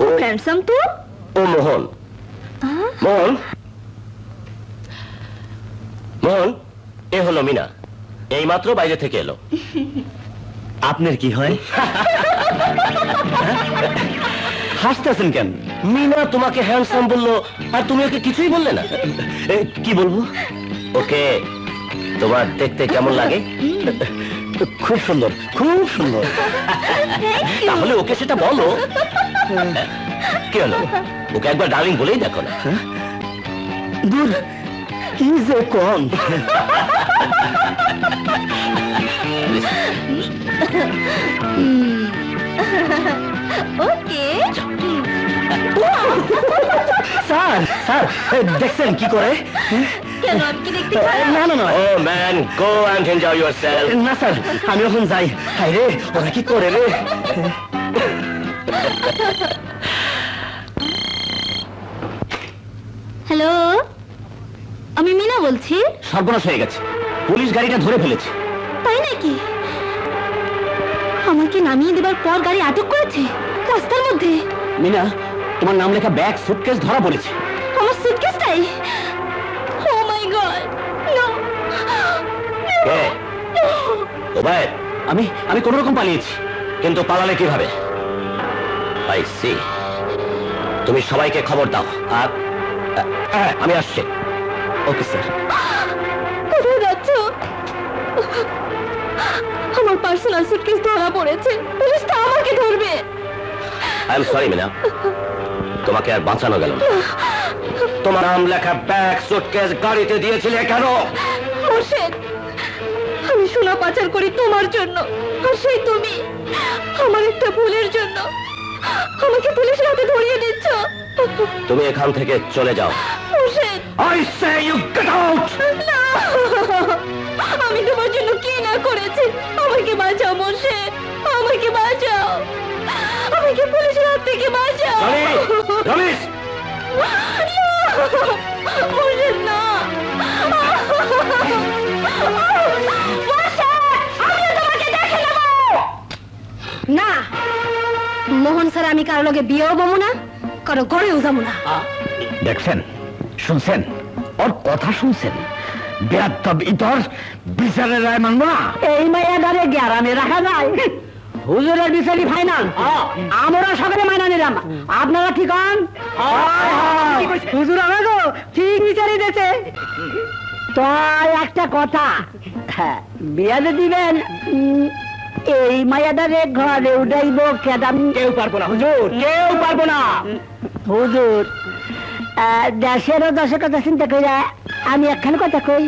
S3: ও
S1: হ্যান্ডসাম তো।
S3: ও মোহন। মোহন, মোহন, এ হলো মিনা, এইমাত্র বাইরে থেকে এলো। আপনার কি হয়? হাসতেছেন কেন? মিনা তোমাকে হ্যান্ডসাম বললো আর তুমি ওকে কিছুই বললে না। কি বলবো? ওকে তোমার দেখতে কেমন লাগে? খুব সুন্দর, খুব সুন্দর। তাহলে ওকে সেটা বলো। কি হলো? ওকে একবার ডার্লিং বলেই দেখো না। দূর, কি যে কোন।
S1: ওকে।
S3: স্যার, স্যার, দেখছেন কি করে?
S1: কেন আমি কি দেখতে খারাপ?
S3: না না না। Oh man, go and enjoy yourself. না স্যার, আমি এখন যাই। হায় রে, ওরা কি করে রে?
S1: হ্যালো, আমি মিনা বলছি।
S3: সর্বনাশ হয়ে গেছে, পুলিশ গাড়িটা ধরে ফেলেছে।
S1: তাই নাকি? আমাকে নামিয়ে দেবার পর গাড়ি আটক করেছে রাস্তার মধ্যে।
S3: মিনা, তোমার নাম লেখা ব্যাগ সুটকেস ধরা পড়েছে।
S1: আমার সুটকেসটাই? Oh my God, no.
S3: কে? ওবায়েদ। আমি কোন রকম পালিয়েছি। কিন্তু পালালে কিভাবে? I see. তুমি সবাইকে খবর দাও। আর আমি আসছি। Okay sir.
S1: কোথায় যাচ্ছ? আমার পার্সোনাল সুটকেস ধরা পড়েছে, পুলিশ তো আমাকে ধরবে।
S3: আই এম সরি মিনা, তোমাকে আর বাঁচানো গেল না। তোমার নাম লেখা ব্যাগ সুটকেস গাড়িতে দিয়েছিলে কেন?
S1: মোর্শেদ, আমি সোনা পাচার করি তোমার জন্য, আর সেই তুমি আমার একটা ভুলের জন্য আমাকে পুলিশের হাতে ধরিয়ে দিচ্ছ।
S3: তুমি এখান থেকে চলে যাও।
S1: Morshed,
S3: I say you get out.
S1: না, আমি তোমার জন্য কি না করেছি? আমাকে বাঁচাও মোর্শেদ, আমাকে বাঁচাও, আমাকে পুলিশের হাত থেকে বাঁচাও।
S3: রমেশ,
S1: মোর্শেদ, না। না, মোহন স্যার, আমি কারো লগে বিয়েও বমু না, কারো ঘরেও যাবো না।
S5: দেখছেন, শুনছেন, ওর কথা শুনছেন? বেয়াদব ইতর, বিচারের রায় মানবো না।
S6: এই মায়াদারে গ্যারামে রাখা যায়। হুজুরের বিচারি ফাইনাল, আমরা সকালে মাইনা নিলাম। আপনারা ঠিক হন? হুজুর আমাকে ঠিক বিচারি দিয়েছে। তো একটা কথা, বিয়াতে দিবেন, এই মায়াদারে ঘরে উঠাইব কেদাম?
S3: কেউ পারবো না হুজুর, কেউ পারবো না।
S6: হুজুর, দেশেরও দশের কথা চিন্তা করে আমি একখানে কথা কই,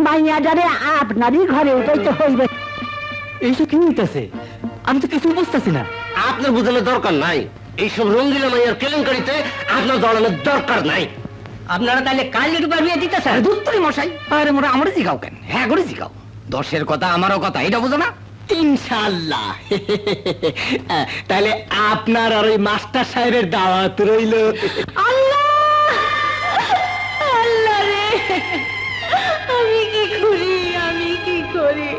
S6: মাইয়াদারে আপনারই ঘরে উঠাইতে হইবে।
S3: এইসব কি হইতেছে? আমি তো কিছু বুঝতেছি না। আপনার বোঝানোর দরকার নাই। এইসব রঙ্গিলা মাইয়ার কেলেঙ্কারিতে আপনার দৌড়ানোর দরকার নাই।
S6: আপনারা তাহলে কাল রূপা বিয়ে দিতেছেন?
S5: দুত্তরি মশাই, আরে মোরা আমারে জিগাও কেন? হ্যাঁ করে জিগাও। দশের কথা আমারও কথা, এটা বুঝো না?
S3: ইনশাআল্লাহ। তাহলে আপনার আর ওই মাস্টার সাহেবের দাওয়াত রইল।
S1: আল্লাহ, আল্লাহ রে, আমি কি করি, আমি কি করি?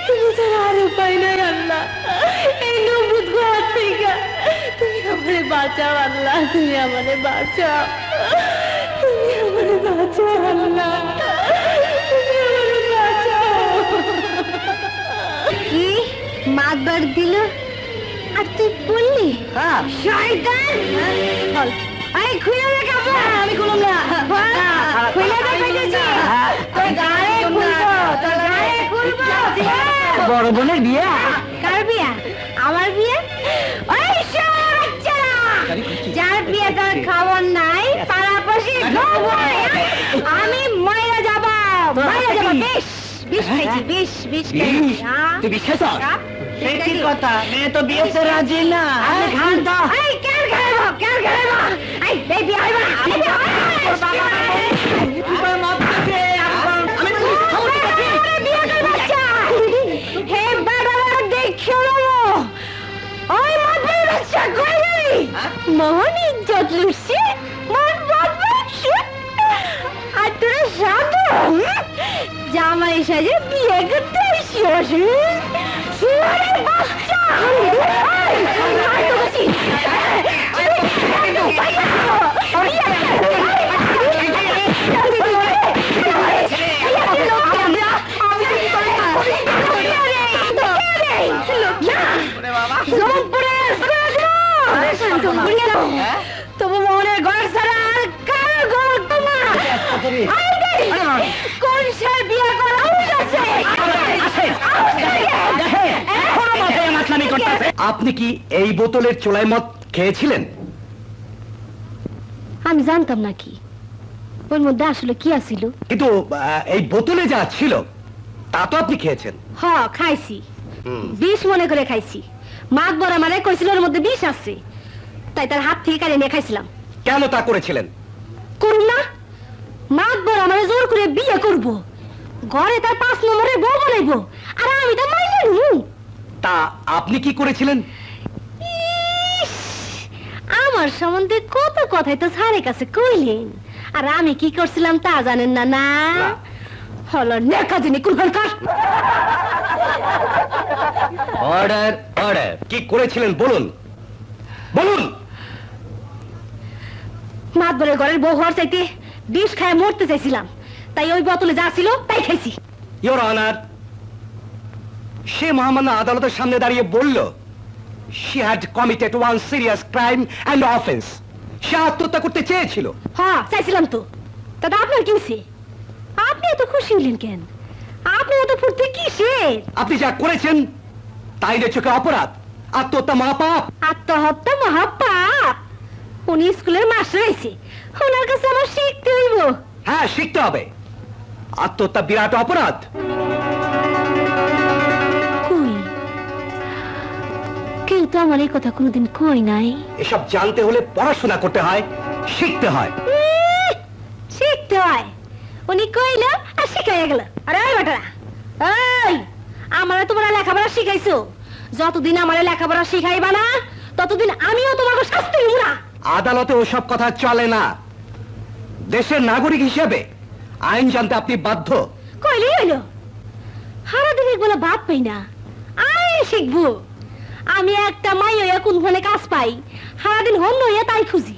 S1: তুমি ছাড়া আর উপায় নাই আল্লাহ। এই নবুদ ঘর থেকে তুমি আমারে বাঁচাও আল্লাহ, তুমি আমারে বাঁচাও, তুমি আমারে বাঁচাও আল্লাহ, তুমি আমারে বাঁচাও। কি মাতবার দিল আর তুই বললি? শয়তান! এই খুলে দে কাপড়। আমি খুললাম না। খুলে দে কইতেছি। তোর গায়ে খুলবো, তোর গায়ে খুলবো।
S6: বড় বোনের বিয়ে?
S1: কার বিয়ে? আমার বিয়ে? ওই বাচ্চারা, যার বিয়ে তার খাবার নাই, পাড়াপাশি আমি মরে যাব, মরে যাব। বিষ খাইছি, বিষ খাইছি।
S3: তুই বিশ্বাস?
S6: সত্যি কথা, মেয়ে তো বিয়েতে রাজি না। আপনি খান তো।
S1: এই কেন খাইবো, কেন খাইবো? এই বেবি আইবা। হে বাবা, জামাই সাজে বিয়ে করতে আসিস? ওরে বাচ্চা! এই, আর তো বলছি। তবু মোহনের ঘর ছাড়া আর কার ঘর তোমার? কোন সাল বিয়ে করা হয়েছে?
S3: আপনি কি এই বোতলের চোলাই মদ খেয়েছিলেন?
S1: আমি জানতাম না কি ওর মধ্যে আসলে কি আছিল।
S3: কিন্তু এই বোতলে যা ছিল তা তো আপনি খেয়েছেন।
S1: হ খাইছি, বিষ মনে করে খাইছি। মাঘ বড় মানে কইছিল ওর মধ্যে বিষ আছে, তাই তার হাত থেকে কাড়ে নিয়ে খাইছিলাম।
S3: কেন তা করেছিলেন?
S1: করুন না, মাঘ বড় মানে জোর করে বিয়ে করব, ঘরে তার 5 নম্বরে বউ বানাইবো, আর আমি তো মাইনে নিউ।
S3: তা আপনি কি করেছিলেন?
S1: ইস, আমার সম্বন্ধে কত কথাই তো স্যারের কাছে কইলেন, আর আমি কি করছিলাম তা জানেন না? না হলো নেকা জিনি কুরবান কার।
S3: Order order. কি করেছিলেন বলুন বলুন।
S1: মাতবরের ঘরের বউ হওয়ার চাইতে বিষ খায় মরতে চাইছিলাম, তাই ওই বোতলে যা ছিল তাই খাইছি।
S3: ইওর অনার, সে মহামান্য আদালতের সামনে দাঁড়িয়ে বলল she had committed one serious crime and offense. সে আত্মহত্যা করতে চেয়েছিল।
S1: হ্যাঁ চাইছিলাম তো, দাদা আপনার কি হইছে? আপনি এত খুশি হলেন কেন? আপনি এত ফুর্তি কিসের?
S3: আপনি যা করেছেন তাই চোখে অপরাধ। আত্মহত্যা মহাপাপ।
S1: আত্মহত্যা মহাপাপ? উনি স্কুলের মাস্টার হয়েছে, ওনার কাছে আমার শিখতে হইব।
S3: হ্যাঁ শিখতে হবে। আত্মহত্যা বিরাট অপরাধ।
S1: কই কেউ তো আমার এই কথা কোনোদিন কই নাই।
S3: এসব জানতে হলে পড়াশোনা করতে হয়, শিখতে হয়।
S1: শিখতে হয়? উনি কইল আর শিখাইয়া গেল। আরে বেটারা, এই আমারে তোমরা লেখাপড়া শিখাইছো, যতদিন আমারে লেখাপড়া শিখাইবা না ততদিন আমিও তোমাকে শাস্তি দিব না।
S3: আদালতে ওসব কথা চলে না। দেশের নাগরিক হিসেবে আইন জানতে আপনি বাধ্য।
S1: কইলেই হইলো, সারাদিন একবেলা ভাত পাই না, আইন শিখবো? আমি একটা মাই হইয়া কোনখানে কাজ পাই, সারাদিন হন্য হইয়া তাই খুঁজি,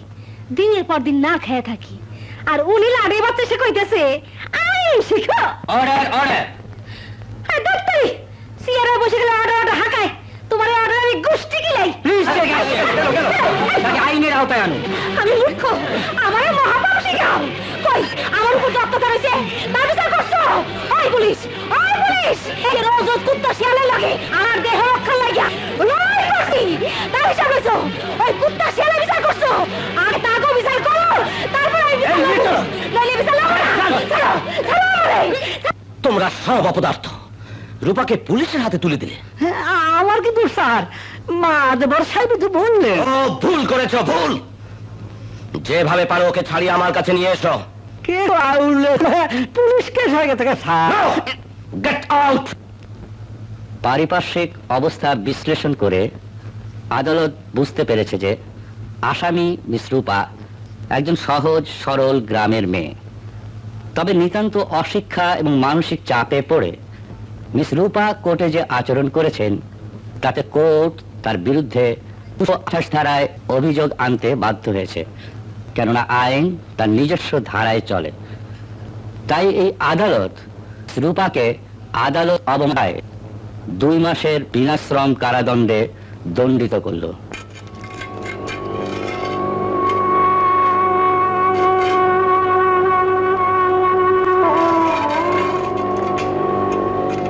S1: দিনের পর দিন না খেয়ে থাকি, আর উনি লাড়ে বাচ্চা সে কইতেছে আইন শিখো।
S3: Order order.
S1: ডাক্তারি সিয়ারা বসে গেলে অর্ডার অর্ডার হাঁকায়, তোমার অর্ডার আমি গোষ্ঠী গিলাই।
S3: আইনের আওতায় আনুন।
S1: আমি মূর্খ, আমার মহাপাপ শিখাও। কই আমার উপর অত্যাচার হয়েছে, তার বিচার করছো? ওই পুলিশ, ওই পুলিশ, এই রোজ রোজ কুত্তা শিয়ালে লাগে আমার দেহ রক্ষা লাগিয়া লড়াই করছি, তার বিচার করছো? ওই কুত্তা শিয়ালে বিচার করছো? আর তাকে বিচার করো, তারপর আমি বিচার করবো, নইলে বিচার লাগবে না। ছাড়ো, ছাড়ো আমারে।
S3: তোমরা সব অপদার্থ। রূপাকে পুলিশের হাতে তুলে দিলে।
S5: আমার কিন্তু স্যার মাদবর সাহেব তো বললেন।
S3: ও ভুল করেছো, ভুল। যেভাবে পারো ওকে ছাড়িয়ে আমার কাছে নিয়ে এসো।
S5: কে আউলে পুলিশ কেস হয়ে গেছে স্যার।
S3: Get out.
S4: পারিপার্শ্বিক অবস্থা বিশ্লেষণ করে আদালত বুঝতে পেরেছে যে আসামি মিস রূপা একজন সহজ সরল গ্রামের মেয়ে, তবে নিতান্ত অশিক্ষা এবং মানসিক চাপে পড়ে মিস রূপা কোর্টে যে আচরণ করেছেন তাতে কোর্ট তার বিরুদ্ধে 228 ধারায় অভিযোগ আনতে বাধ্য হয়েছে, কেননা আইন তার নিজস্ব ধারায় চলে। তাই এই আদালত রূপাকে আদালত অবমাননায় 2 মাসের বিনাশ্রম কারাদণ্ডে দণ্ডিত করল।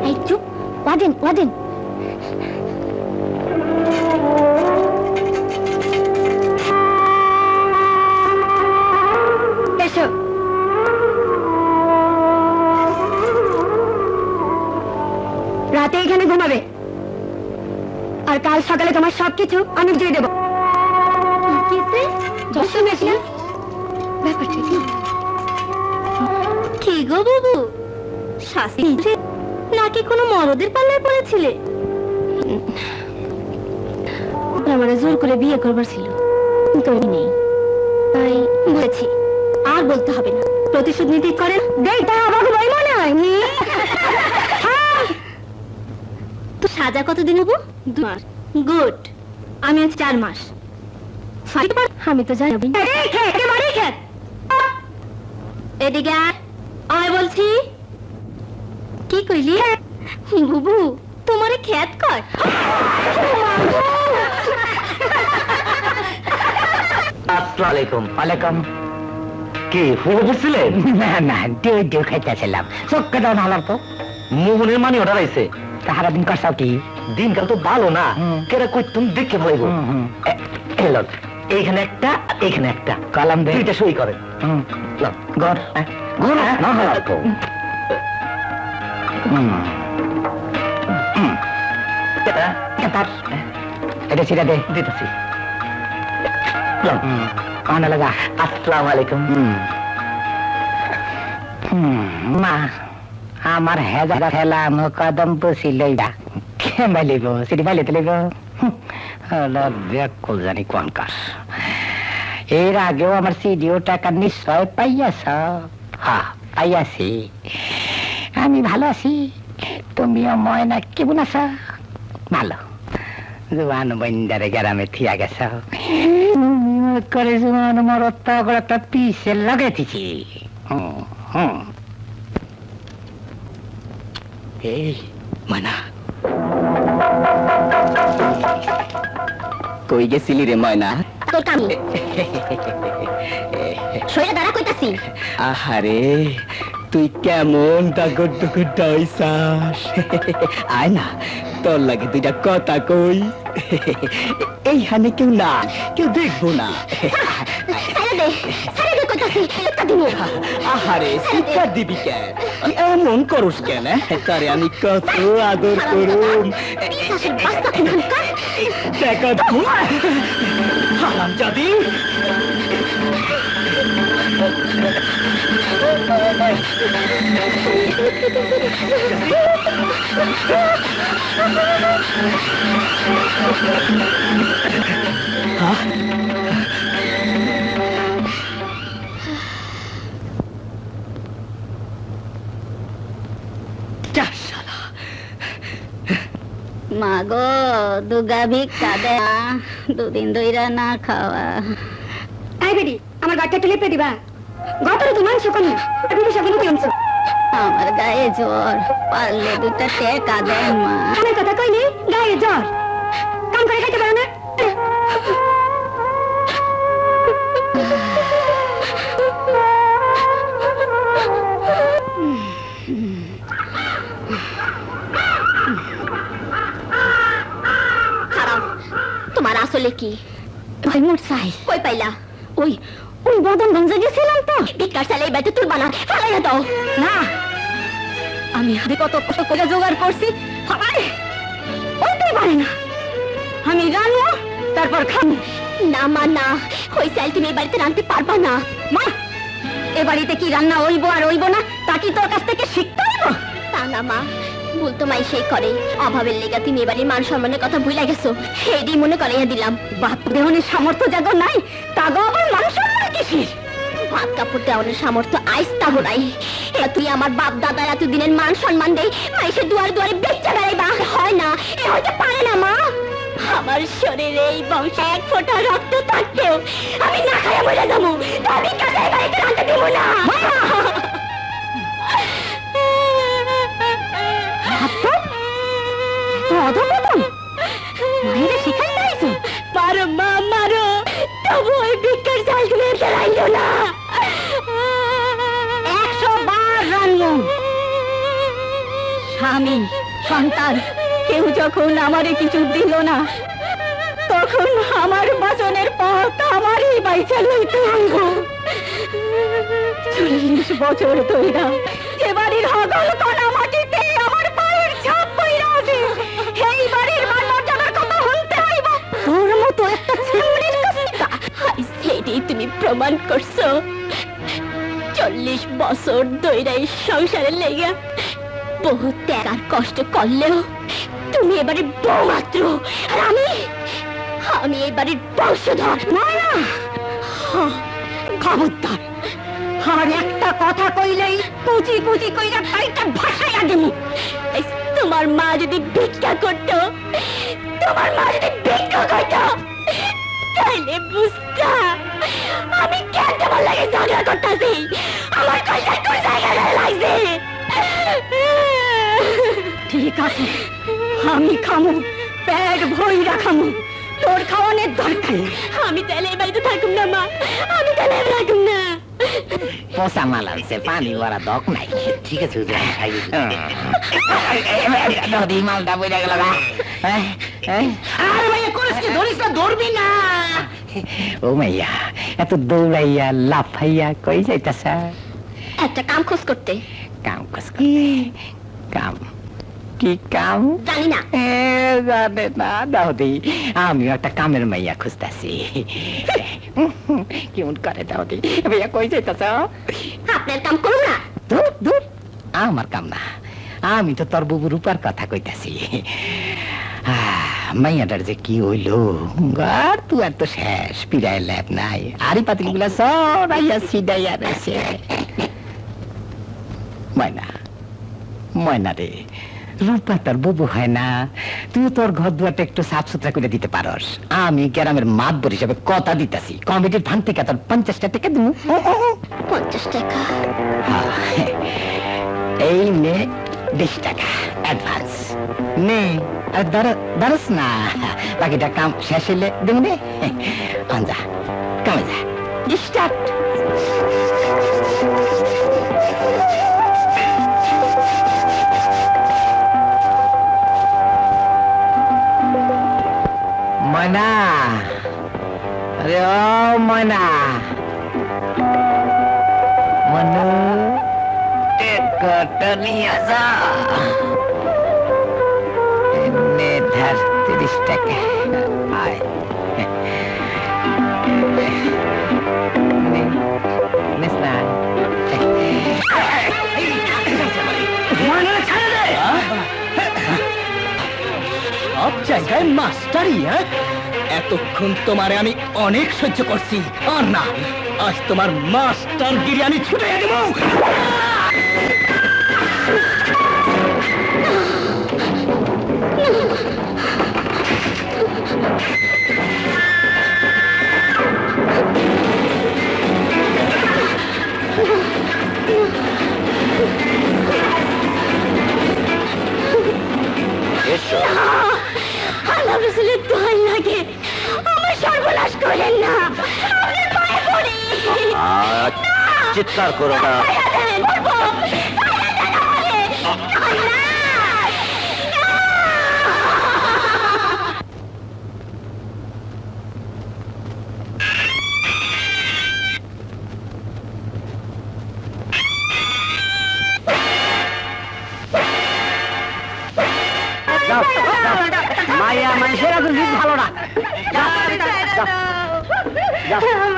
S1: এই চুপ, ওয়াদেন ওয়াদেন। এসো। রাতে এখানে ঘুমাবে, আর কাল সকালে তোমার সবকিছু আমি দিয়ে দেবো। ব্যাপারটা কি গো বাবু, শাস্তি নাকি কোনো মরদের পাল্লায় পড়েছিলে? আমার জোর করে বিয়ে করবার ছিল, কিন্তু নেই, তাই বলেছি। আর বলতে হবে না, প্রতিশোধ নিতে করেন দেয়, তা আমাকে বই মনে হয়। রাজা কতদিন হবো? 2 মাস। গুড, আমি আজ 4 মাস। আমি তো জানি এদিকে আয় বলছি। কি কইলি বুবু? তোমারে খ্যাত কয়?
S3: আসসালামু আলাইকুম।
S5: ওয়ালাইকুম।
S3: কি ফুলে পড়ছিলেন?
S5: না না, ডিউ খাইতেছিলাম। চোখকে দাও না হলার তো।
S3: মোহনের মানি অর্ডার আইছে।
S5: তাহারা দিন করছাও কি?
S3: দিনকাল তো ভালো না।
S5: হুম।
S3: কেরা কই তুমি দেখে বলবো। এলো এইখানে একটা, এইখানে একটা
S5: কলম দে।
S3: 2টা সই করেন। নাও।
S5: গর গর না হলার তো।
S3: এটা
S5: এটা ছিড়া দে।
S3: দিতেছি।
S5: আনা লাগা।
S3: আসসালামু আলাইকুম।
S5: মা আমার হেজারা খেলা কদম পুষি লইবা কেমন লইব? সিটি পাইলে লইব। ব্যাকুল জানি কোন কাজ। এর আগেও আমার সিডিও টাকা নিশ্চয় পাইয়াছ। হ্যাঁ পাইয়াছি। আমি ভালো আছি, তুমিও ময়না কেমন আছ? ভালো। জোয়ান বন্দারে গ্রামে থিয়া গেছ করে জোয়ান মরত্তা করে একটা পিসে লাগাইতেছি।
S3: এই মানা কই গেছিলি রে ময়না?
S1: তোর কামি সইরা দাঁড়া কইতাছি।
S3: আহারে তুই কেমন ডাগর ডুগর ডাইছাস? আয় না, তোর লাগে 2টা কথা কই। এইখানে কেউ না, কেউ দেখবো না।
S1: ছাড়া দে কইতাছি, একটা দিমু।
S3: আহারে শিক্ষা দিবি কেন? তুই এমন করস কেন? তারে আমি কত আদর করুম।
S1: পিশাচের বাস্তা কোনখানকার।
S3: দেখা হারাম জাদি।
S6: মা গো, দুগা ভিক্ষা দে। 2 দিন ধইরা না খাওয়া।
S1: আই বেডি, আমার গাড়িটা একটু লেপে দিবা। গতরে তো মাংস কম না, বিবি সাথে লুটি আনছো।
S6: আমার গায়ে জ্বর, পারলে 2টা টাকা দেন মা।
S1: আমার কথা কইনি, গায়ে জ্বর। কাম করে খাইতে পারো না? তোমার আসলে কি? ভাই মোট সাইজ কই পাইলা? ওই ওই বদনগঞ্জে গেছিলাম তো। ভিক্ষার চালে এই বাইতে তুলবা না, ফালাইয়া দাও না। আমি হাতে কত কষ্ট করে জোগাড় করছি, সবাই ওইটাই পারে না। আমি রানবো, তারপর খাবো। না মা না, ওই চাল তুমি এই বাড়িতে রানতে পারবা না। মা, এ বাড়িতে কি রান্না হইব আর হইব না তা কি তোর কাছ থেকে শিখতে হইব? তা না মা, ভুল তো মাই সেই করে। অভাবের লেগা তুমি এবারে মান সম্মানের কথা ভুলে গেছো, সেইটাই মনে করাইয়া দিলাম। বাপ দেহনের সামর্থ্য জাগো নাই, তাগো আবার মান সম্মান কিসের? ভাত কাপড় দেওয়ানোর সামর্থ্য আইস তাগো নাই। তুই আমার বাপ দাদার এতদিনের মান সম্মান দেই মাইসে দুয়ারে দুয়ারে বেচা বেড়াইবা? হয় না, এ হইতে পারে না মা। আমার শরীরে এই বংশে 1 ফোঁটা রক্ত থাকতেও আমি না খাইয়া মরে যাবো। আমি কাছে বাড়িতে রাখতে দিব না। মায়েরা শিখাই দিয়েছো, মারো মা মারো, তবু ওই ভিক্ষার চাল তুমি রাইলো না। 100 বার রান্না। স্বামী সন্তান কেউ যখন আমারে কিছু দিল না, তখন আমার বাঁচনের পথ আমারই বাইচা লইতে হইব। 40 বছর ধইরা যে বাড়ির হগল কণা মাটিতে আমার পায়ের ছাপ পইরা আছে, এই বাড়ির মান মর্যাদার কথা শুনতে হইব। তোর মতো একটা ছেলের কাছে সেইটাই তুমি প্রমাণ করছো। 40 বছর ধইরা এই সংসারে লেগে বহু ত্যাগ আর কষ্ট করলেও তুমি এবারে বউ মাত্র, আর আমি এই বাড়ির বংশধর। না খবরদার, আর একটা কথা কইলেই কুচি কুচি কইরা বাড়িটা ভাসাইয়া দেবো। তোমার মা যদি ভিক্ষা করতো, তোমার মা যদি ভিক্ষা করতো, তাইলে বুঝতা আমি কেন তোমার লাগে ঝগড়া করতেছি। আমার কয়টায় কোন জায়গায় লাগছে। ঠিক আছে, আমি খামু, পেট ভইরা খামু, তোর খাওয়ানোর দরকার নেই। আমি তাহলে এই বাড়িতে থাকুম না মা, আমি তাহলে থাকুম না।
S5: পোষা মাল আনছে, পানি ভরা দক নাই।
S3: ঠিক আছে হুজুর, আমি খাই হুজুর।
S5: নদী মালটা বইরা গেল গা।
S4: আরে ভাইয়া করিস কি, ধরিস না, ধরবি না।
S5: ও মাইয়া, এত দৌড়াইয়া লাফাইয়া কই যাইতাছ?
S1: একটা কাম খোঁজ করতে।
S5: কাম কাজ করতে? কাম কি কাম?
S1: জানি না।
S5: জানে না দাউদি, আমি একটা কামের মাইয়া খুঁজতাছি। কেমন করে দাউদি? ভাইয়া কই যাইতাছ?
S1: আপনার কাম করুন না।
S5: দূর দূর, আমার কাম না। আমি তো তোর বুবু রূপার কথা কইতাছি। মাইয়াটার যে কি হইল, আর তুই আর তো শেষ, পিড়ায় ল্যাব নাই। আরি পাতিল গুলা সরাইয়া সিডাইয়া রয়েছে। ময়না, ময়না রে, রূপা তোর বুবু হয় না? তুই তোর ঘর দুয়ারটা একটু সাফ সুতরা করে দিতে পারস। আমি গ্রামের মাতবর হিসাবে কথা দিতেছি, কমিটির ফান্ড থেকে তোর 50 টাকা দিব।
S1: 50 টাকা?
S5: এই নে 20 টাকা অ্যাডভান্স নে। আর দারস না, বাকিটা কাম শেষ হইলে দেব নে। যা কামে যা, স্টার্ট। ময়না, আরে ও ময়না, মনু টেকটা নিয়ে যা। এনে ধর 30 টাকা। আয় নিস না।
S4: সব জায়গায় মাস্টারি। এতক্ষণ তোমারে আমি অনেক সহ্য করছি, আর না, আজ তোমার মাস্টার গিরি আমি ছুটে দেব।
S1: আল্লাহ রসুলের দোহাই লাগে, আমার সর্বনাশ করেন না, আপনার পায়ে পড়ি।
S3: চিৎকার করো না।
S4: মাইয়া মানুষেরা তো জিত ভালো না।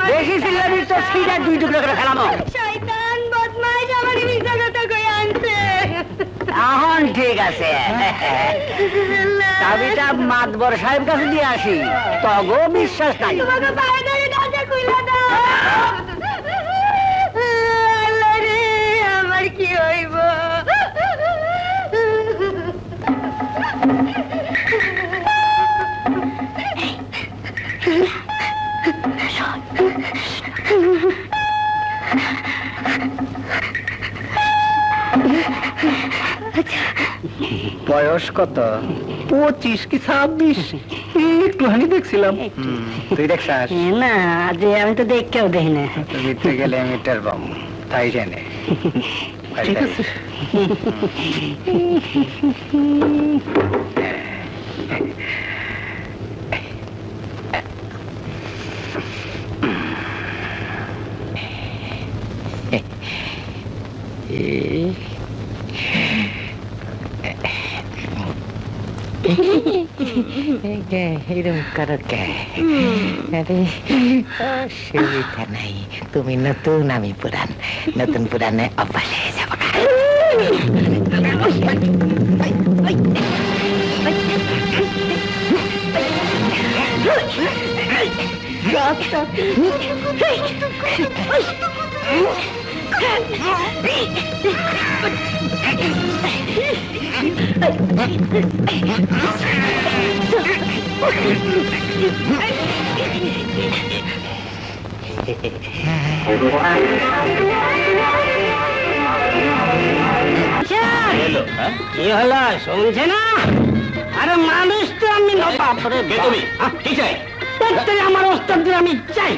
S4: বেশি সিলাবি তো সিটা 2 টুকরো করে ফেলানো।
S1: শয়তান বদমাইশ আমাকে মিথ্যা কথা কই আনছে।
S4: এখন ঠিক আছে, চাবিটা মাতবর সাহেব কাছে দিয়ে আসি, তগো বিশ্বাস নাই।
S1: তোমাকে পায়ে ধরে দরজা খুইলা দাও। আল্লাহ রে, আমার কি হইব?
S5: বয়স কত?
S4: 25 কি 26, একটুখানি দেখছিলাম।
S5: তুই দেখছাস?
S4: না, যে আমি তো দেখকেও দেখি না।
S5: দিতে গেলে মিটার বাম, তাই জানে।
S4: ঠিক আছে।
S5: এরকম করো কে? আরে অসুবিধা নাই, তুমি নতুন আমি পুরান, নতুন পুরানে অভ্যাস হয়ে যাবো।
S4: কি হলো শুনছে না? আরে মানুষ তো আমি বাপরে
S3: তুমি কি চাই?
S4: প্রত্যেক আমার ওস্তাদদের আমি চাই।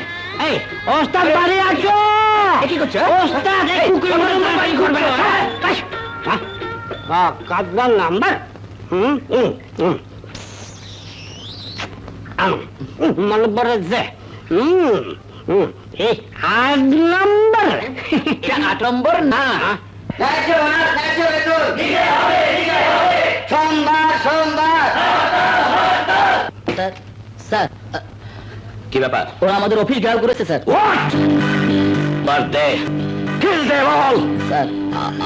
S4: এই ওস্তাদ বাড়ি আছো?
S3: কি করছো?
S4: ওস্তাদ এই কুকুরের মতো বাড়ি করবে না। কাজলার নাম্বার নম্বর যে এই 8 নম্বর
S3: 8 নম্বর না,
S4: সোমবার সোমবার।
S6: স্যার
S3: কি ব্যাপার?
S6: ওরা আমাদের অফিস ঘেরাও করেছে স্যার।
S3: বার্থডে কিল দে বল।
S6: স্যার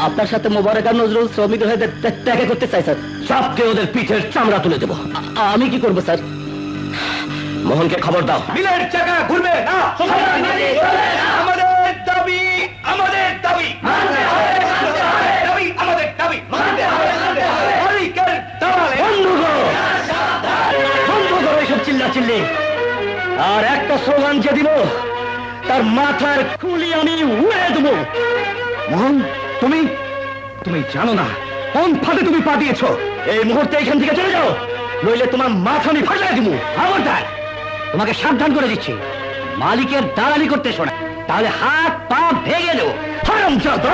S6: আপনার সাথে মোবারক আর নজরুল শ্রমিক হয়ে দেখা করতে চাই স্যার।
S3: সবকে ওদের পিঠের চামড়া তুলে দেবো।
S6: আমি কি করবো স্যার?
S3: মোহনকে খবর দাও।
S7: মিলের চাকা ঘুরবে না। আমাদের দাবি, আমাদের দাবি, আমাদের দাবি, মালিকের দালালে
S3: বন্ধ করো, বন্ধ করো এসব চিল্লাচিল্লি। আর একটা স্লোগান যে দিব তার মাথার খুলি আমি উড়ে দেবো। মোহন, তুমি তুমি জানো না কোন ফাঁদে তুমি পা দিয়েছ। এই মুহূর্তে এখান থেকে চলে যাও, নইলে তোমার মাথা আমি ফাটিয়ে দিব। খবরদার, তোমাকে সাবধান করে দিচ্ছি, মালিকের দালালি করতে শোনা, তাহলে হাত পা ভেঙে দেবো। হারামজাদা!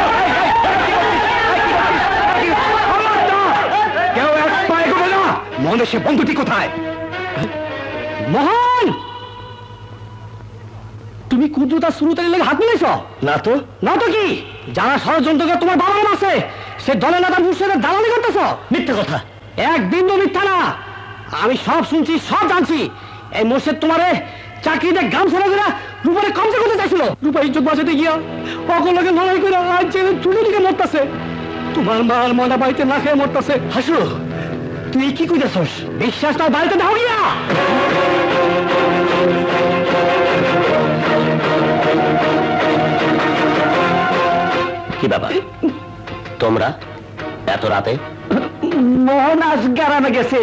S3: কেউ এক পায়ে করবে না। মোহনের সে বন্ধুটি কোথায়? মোহন, তুমি কুদ্রুতা শুরুতে লেগে হাত মিলেছ না তো? না তো কি? যারা ষড়যন্ত্রকে তোমার বাবা আছে সে দলের নেতা মুর্শিদের দালালি করতেছ। মিথ্যে কথা, একদিন তো মিথ্যা না। আমি সব শুনছি, সব জানছি। এই মোর্শেদ তোমারে চাকরিতে গামছা লাগা রূপারে কমজা করতে চাইছিল। রূপা ইজ্জত বাঁচাতে গিয়া অগলকে লড়াই করে আজ যে চুলে দিকে মরতেছে। তোমার মার ময়না বাড়িতে না খেয়ে মরতেছে। হাসু, তুই কি কইতেছস? বিশ্বাস তার বাড়িতে দাও গিয়া। কি ব্যাপার তোমরা এত রাতে? মোহন আজ গ্রামে গেছে।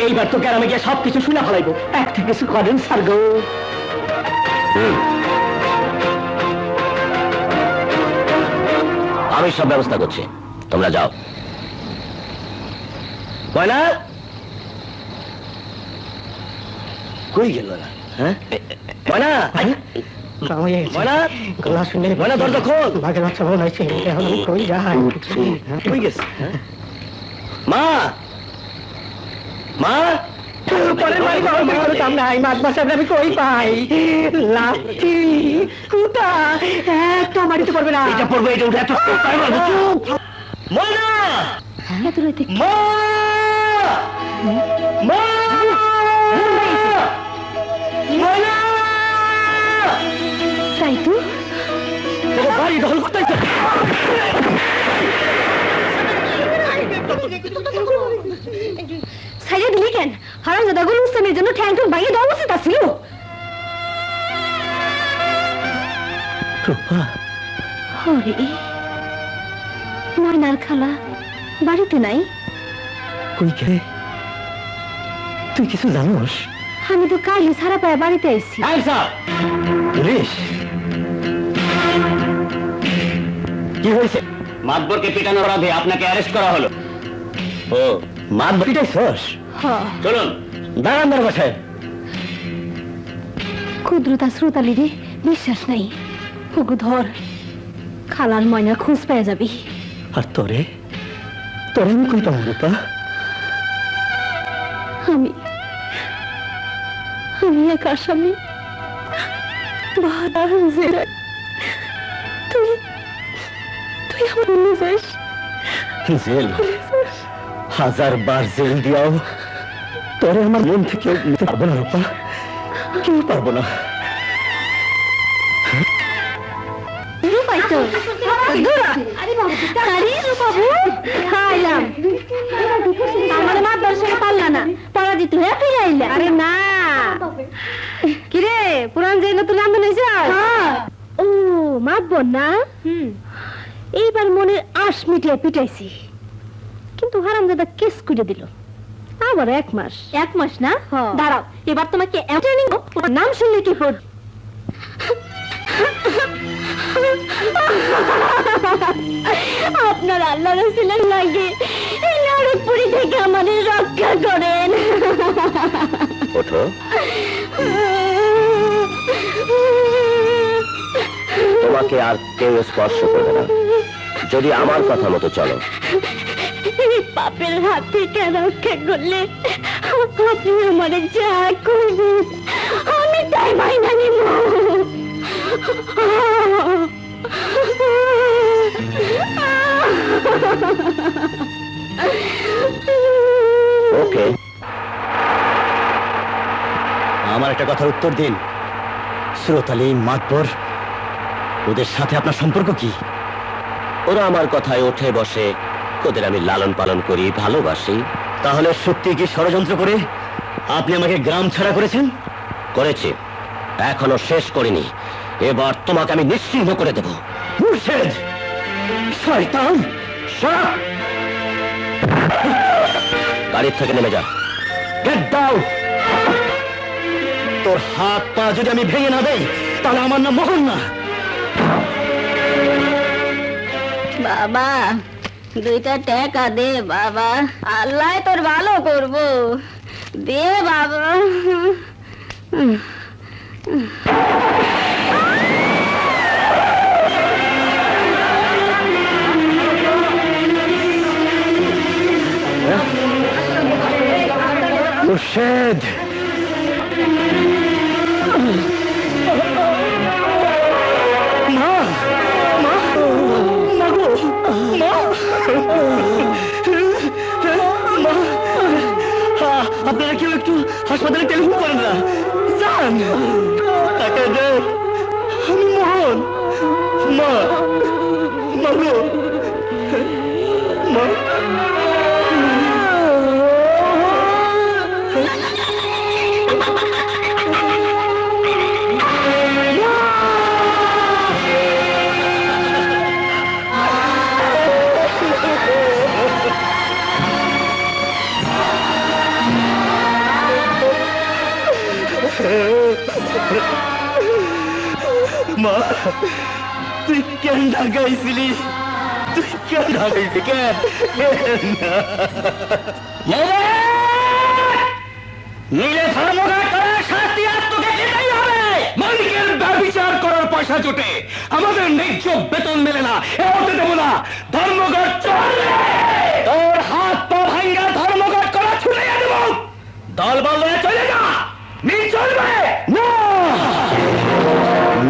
S3: এইবার তো গ্রামে গিয়ে সবকিছু শুনে ফেলাইবো। একটা কিছু করেন স্যার গো। আমি সব ব্যবস্থা করছি, তোমরা যাও। ময়না কই গেল না? হ্যাঁ ময়না, ময়না, ময়না দরজা খোল। কই গেছে? মা, মা, আমি কই পাই লাঠি কুটা একটা মারিতে পারবে না। এটা পড়বে, এটা উঠে এত ময়না,
S1: এত রাতে
S3: মা, মা, ময়না,
S1: তাই তো
S3: তোর বাড়ি দখল করতে
S1: সাইয়া দিলি কেন? হারাম দাদাগুলো উস্তানের জন্য ঠ্যাং ঠ্যাং বাইরে দেওয়া উচিত ছিল। হরে ময়নার খালা বাড়িতে নাই।
S3: কই কে? তুই কিছু জানোস?
S1: আমি তো কালই সারা পায়ে বাড়িতে আইছি।
S3: পুলিশ কি হয়েছে? মাতবরকে পিটানোর অপরাধে আপনাকে অ্যারেস্ট করা হলো। ও মাতবর পিটাইছস? চলুন দাঁড়ান বসায়।
S1: ক্ষুদ্রতা শ্রোতালি রে বিশ্বাস নাই। ওগো ধর, খালার ময়নার খোঁজ পেয়ে যাবি।
S3: আর তোরে তোরে আমি কই পাবো রূপা?
S1: আমি আমি এক আসামি। তুই তুই আমার ভুলে যাস।
S3: জেল 1000 বার জেল দিয়াও তোরে আমার মন থেকে নিতে পারবো না রূপা, কেউ পারবো না।
S1: আমার মা দর্শনে পারলা না, পরাজিত হয়ে ফিরে আইলে। আরে না, কিরে পুরান যে নতুন রান্ধন হয়েছে? ও মাতবর না? এইবার মনে আশ মিটিয়ে পিটাইছি। কিন্তু হারামজাদা কেস করে দিল আবার 1 মাস।
S6: 1 মাস না?
S1: দাঁড়াও, এবার তোমাকে ট্রেনিং নাম শুনলে কি হল? আপনার আল্লাহ রাসূলের লাগে এই নরকপুরী থেকে আমাদের রক্ষা করেন।
S3: ওঠো। তোমাকে আর কেউ স্পর্শ করবে না যদি আমার কথা মতো চলো।
S1: এই পাপের হাত থেকে রক্ষা করলে আপনি আমাদের যা করবেন আমি তাই মাইনা নিব।
S3: ওকে, আমার একটা কথার উত্তর দিন। সুরত আলী, মাতবর, ওদের সাথে আপনার সম্পর্ক কি? ওরা আমার কথায় ওঠে বসে, ওদের আমি লালন পালন করি, ভালোবাসি। তাহলে সত্যি কি ষড়যন্ত্র করে আপনি আমাকে গ্রাম ছাড়া করেছেন? করেছি, এখনো শেষ করিনি। এবার তোমাকে আমি নিশ্চিহ্ন করে দেব। মুর্শেদ, শয়তান, সরা! গাড়ির থেকে নেমে যা। Get down. তোর হাত পা যদি আমি ভেঙে না দেই তাহলে আমার নাম মোহন না।
S6: বাবা 2টা টাকা দে বাবা, আল্লাহ তোর ভালো করবো, দে বাবা।
S3: মুর্শেদ, আপনারা কেউ একটু হাসপাতালে টেলিফোন করেন না, যান তাকে দে। আমি মোহন। মা, মাগো, মা। মা, তুই কেন ঢাকাইছিলি? তুই কেন ঢাকাইছি? কেন নিলে ধর্মঘাট করার শাস্তি আর তোকে দিতেই হবে। মালিকের ব্যভিচার করার পয়সা জোটে, আমাদের ন্যায্য বেতন মেলে না, এ হতে দেবো না। ধর্মঘাট চলবে, তোর হাত পা ভাঙ্গা ধর্মঘাট করা ছুটে দেব। দল বল চলে যা, মিল চলবে না,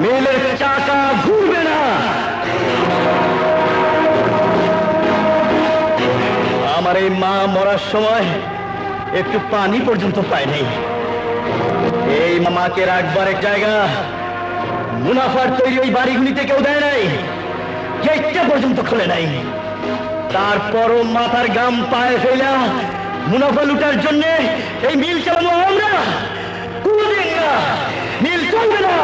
S3: মিলের চাকা ঘুরবে না। আমার এই মা মরার সময় একটু পানি পর্যন্ত পায়নি। এই মামাকে রাখবার এক জায়গা মুনাফার তৈরি ওই বাড়িগুলিতে কেউ দেয় নাই, গেটটা পর্যন্ত খুলে নাই। তারপরও মাথার গাম পায়ে ফেলা মুনাফা লুটার জন্য এই মিল চালানো আমরা কোনদিন না। মিল চলবে না,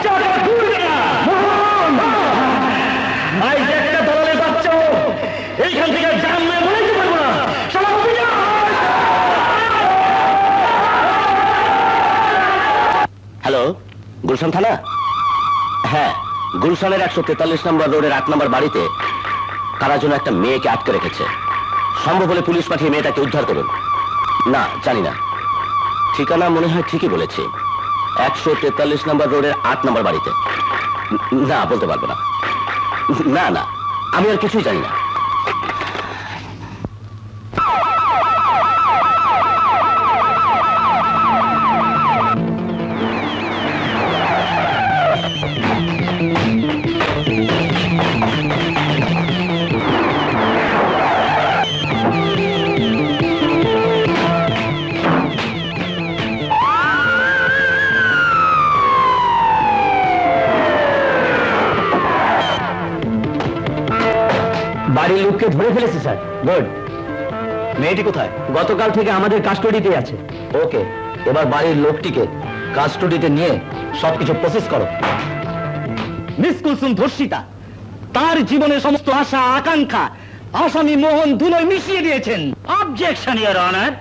S3: চাকা ঘুরবে না। আজ একটা দলের বাচ্চা এইখান থেকে জাম মেয়ে বলাইতে পারবো না। হ্যালো, গুলশান থানা? হ্যাঁ, গুলশানের 143 নম্বর রোডের 8 নম্বর বাড়িতে কারা যেন একটা মেয়েকে আটকে রেখেছে। সম্ভব হলে পুলিশ পাঠিয়ে মেয়েটাকে উদ্ধার করুন। না, জানি না, ঠিকানা মনে হয় ঠিকই বলেছি, 143 নম্বর রোডের 8 নম্বর বাড়িতে। না, বলতে পারবো না। না না, আমি আর কিছুই জানি না। বাড়ির লোককে ধরে ফেলেছে স্যার। গুড। মেয়েটি কোথায়? গতকাল থেকে আমাদের কাস্টডিতে আছে। ওকে, এবার বাড়ির লোকটিকে কাস্টডিতে নিয়ে সবকিছু প্রসেস করো। মিস কুলসুম ধর্ষিতা, তার জীবনের সমস্ত আশা আকাঙ্ক্ষা আসামি মোহন ধুলোয় মিশিয়ে দিয়েছেন।
S5: অবজেকশন ইওর অনার,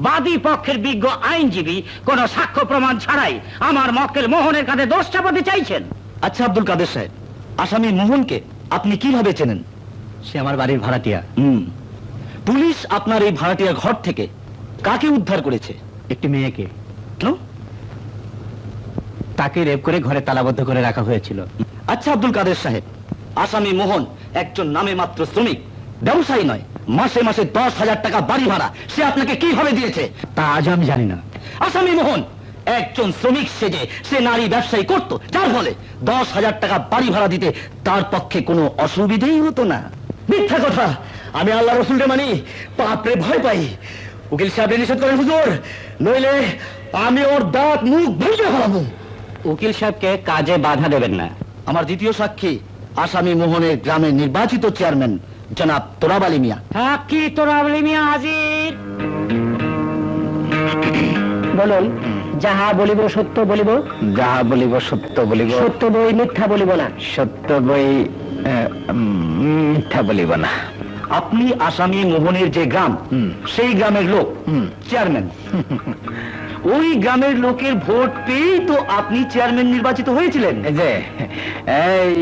S5: বাদী পক্ষের বিজ্ঞ আইনজীবী কোন সাক্ষ্য প্রমাণ ছাড়াই আমার মক্কেল মোহনের কাছে দোষ চাপাতে চাইছেন।
S3: আচ্ছা আব্দুল কাদের সাহেব, আসামি মোহনকে আপনি কিভাবে চেনেন?
S4: সে আমার বাড়ির ভাড়াটিয়া।
S3: পুলিশ আপনার এই ভাড়াটিয়ার ঘর থেকে কাকে উদ্ধার করেছে?
S4: একটি মেয়েকে,
S3: কেন?
S4: তাকে রেপ করে ঘরে তালাবদ্ধ করে রাখা হয়েছিল।
S3: আচ্ছা আব্দুল কাদের সাহেব, আসামি মোহন একজন নামে মাত্র শ্রমিক, ব্যবসায়ী নয়। মাসে মাসে 10,000 টাকা বাড়ি ভাড়া সে আপনাকে কিভাবে দিয়েছে?
S4: তা আজ আমি জানি না।
S3: আসামি মোহন একজন শ্রমিক সেজে সে নারী ব্যবসায়ী করত, যার ফলে 10,000 টাকা বাড়ি ভাড়া দিতে তার পক্ষে কোনো অসুবিধেই হতো না। মিথ্যা কথা, আমি আল্লাহ রসুলকে মানি, পাপরে ভয় পাই। উকিল সাহেব নিষেধ করেন হুজুর, নইলে আমি ওর দাঁত মুখ ভেঙে ফেলাবো।
S4: উকিল সাহেবকে কাজে বাধা দেবেন না।
S3: আমার দ্বিতীয় সাক্ষী আসামি মোহনের গ্রামের নির্বাচিত চেয়ারম্যান জনাব তোরাব আলী মিয়া।
S5: সাক্ষী তোরাব আলী মিয়া হাজির।
S2: বলুন, যাহা বলিব সত্য বলিব,
S5: যাহা বলিব সত্য বলিব,
S2: সত্য বই মিথ্যা বলিব না।
S5: সত্য বই মিথ্যা বলিব না।
S3: আপনি আসামি মোহনের যে গ্রাম, সেই গ্রামের লোক, চেয়ারম্যান। ওই গ্রামের লোকের ভোট পেয়েই তো আপনি চেয়ারম্যান নির্বাচিত হয়েছিলেন।
S5: এই যে এই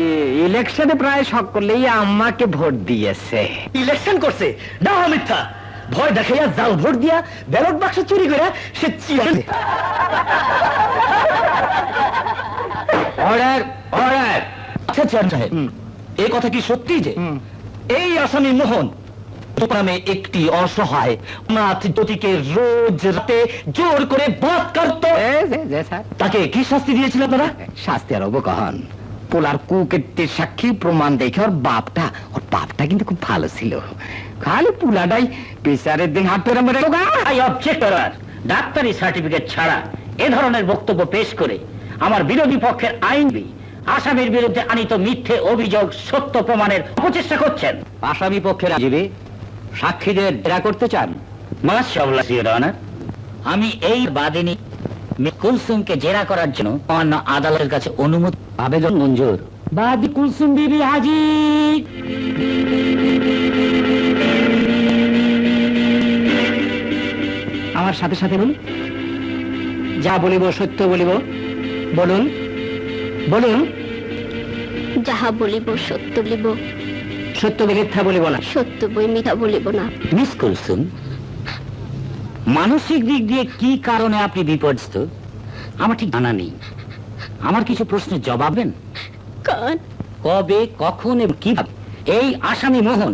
S5: ইলেকশনে প্রায় সকলেই আমাকে ভোট দিয়েছে।
S3: ইলেকশন করছে না, মিথ্যা। ভয় দেখাইয়া জাল ভোট দিয়া ব্যালট বাক্স চুরি করে সে চেয়ারম্যান।
S5: Order order.
S3: আচ্ছা চেয়ারম্যান সাহেব, এই কথা কি সত্যি যে এই আসামি মোহন নামে একটি অসহায় অনাথ জ্যোতিকে রোজ রাতে জোর করে বলাৎকার করত?
S5: স্যার,
S3: তাকে কি শাস্তি দিয়েছিল আপনারা?
S5: শাস্তি আর অবকহন পোলার কুকের সাক্ষী প্রমাণ দেখে ওর বাপটা কিন্তু খুব ভালো ছিল। খালি পুলাটাই বিচারের দিন হাত ধরে মেরে
S3: আই অবজেক্ট করার
S5: ডাক্তারি সার্টিফিকেট ছাড়া এ ধরনের বক্তব্য পেশ করে আমার বিরোধী পক্ষের আইনজীবী আসামির বিরুদ্ধে আনিত মিথ্যে অভিযোগ সত্য প্রমাণের অপচেষ্টা করছেন।
S4: আসামি পক্ষের আইনজীবী সাক্ষীদের জেরা করতে চান?
S5: মাশাআল্লাহ ইওর অনার, আমি এই বাদিনী মিস কুলসুমকে জেরা করার জন্য অন্য আদালতের কাছে অনুমতি
S4: আবেদন মঞ্জুর।
S5: বাদী কুলসুম বিবি হাজির।
S2: আমার সাথে সাথে বলুন, যা বলিব সত্য বলিব। বলুন বলুন,
S1: যাহা বলিব সত্য বলিব,
S2: সত্য বই মিথ্যা বলিব না।
S1: সত্য বই মিথ্যা বলিব না।
S5: মিস কুলসুম, মানসিক দিক দিয়ে কি কারণে আপনি বিপর্যস্ত আমার ঠিক জানা নেই। আমার কিছু প্রশ্নের জবাব দেন।
S1: কান
S5: কবে, কখন এবং কিভাবে এই আসামি মোহন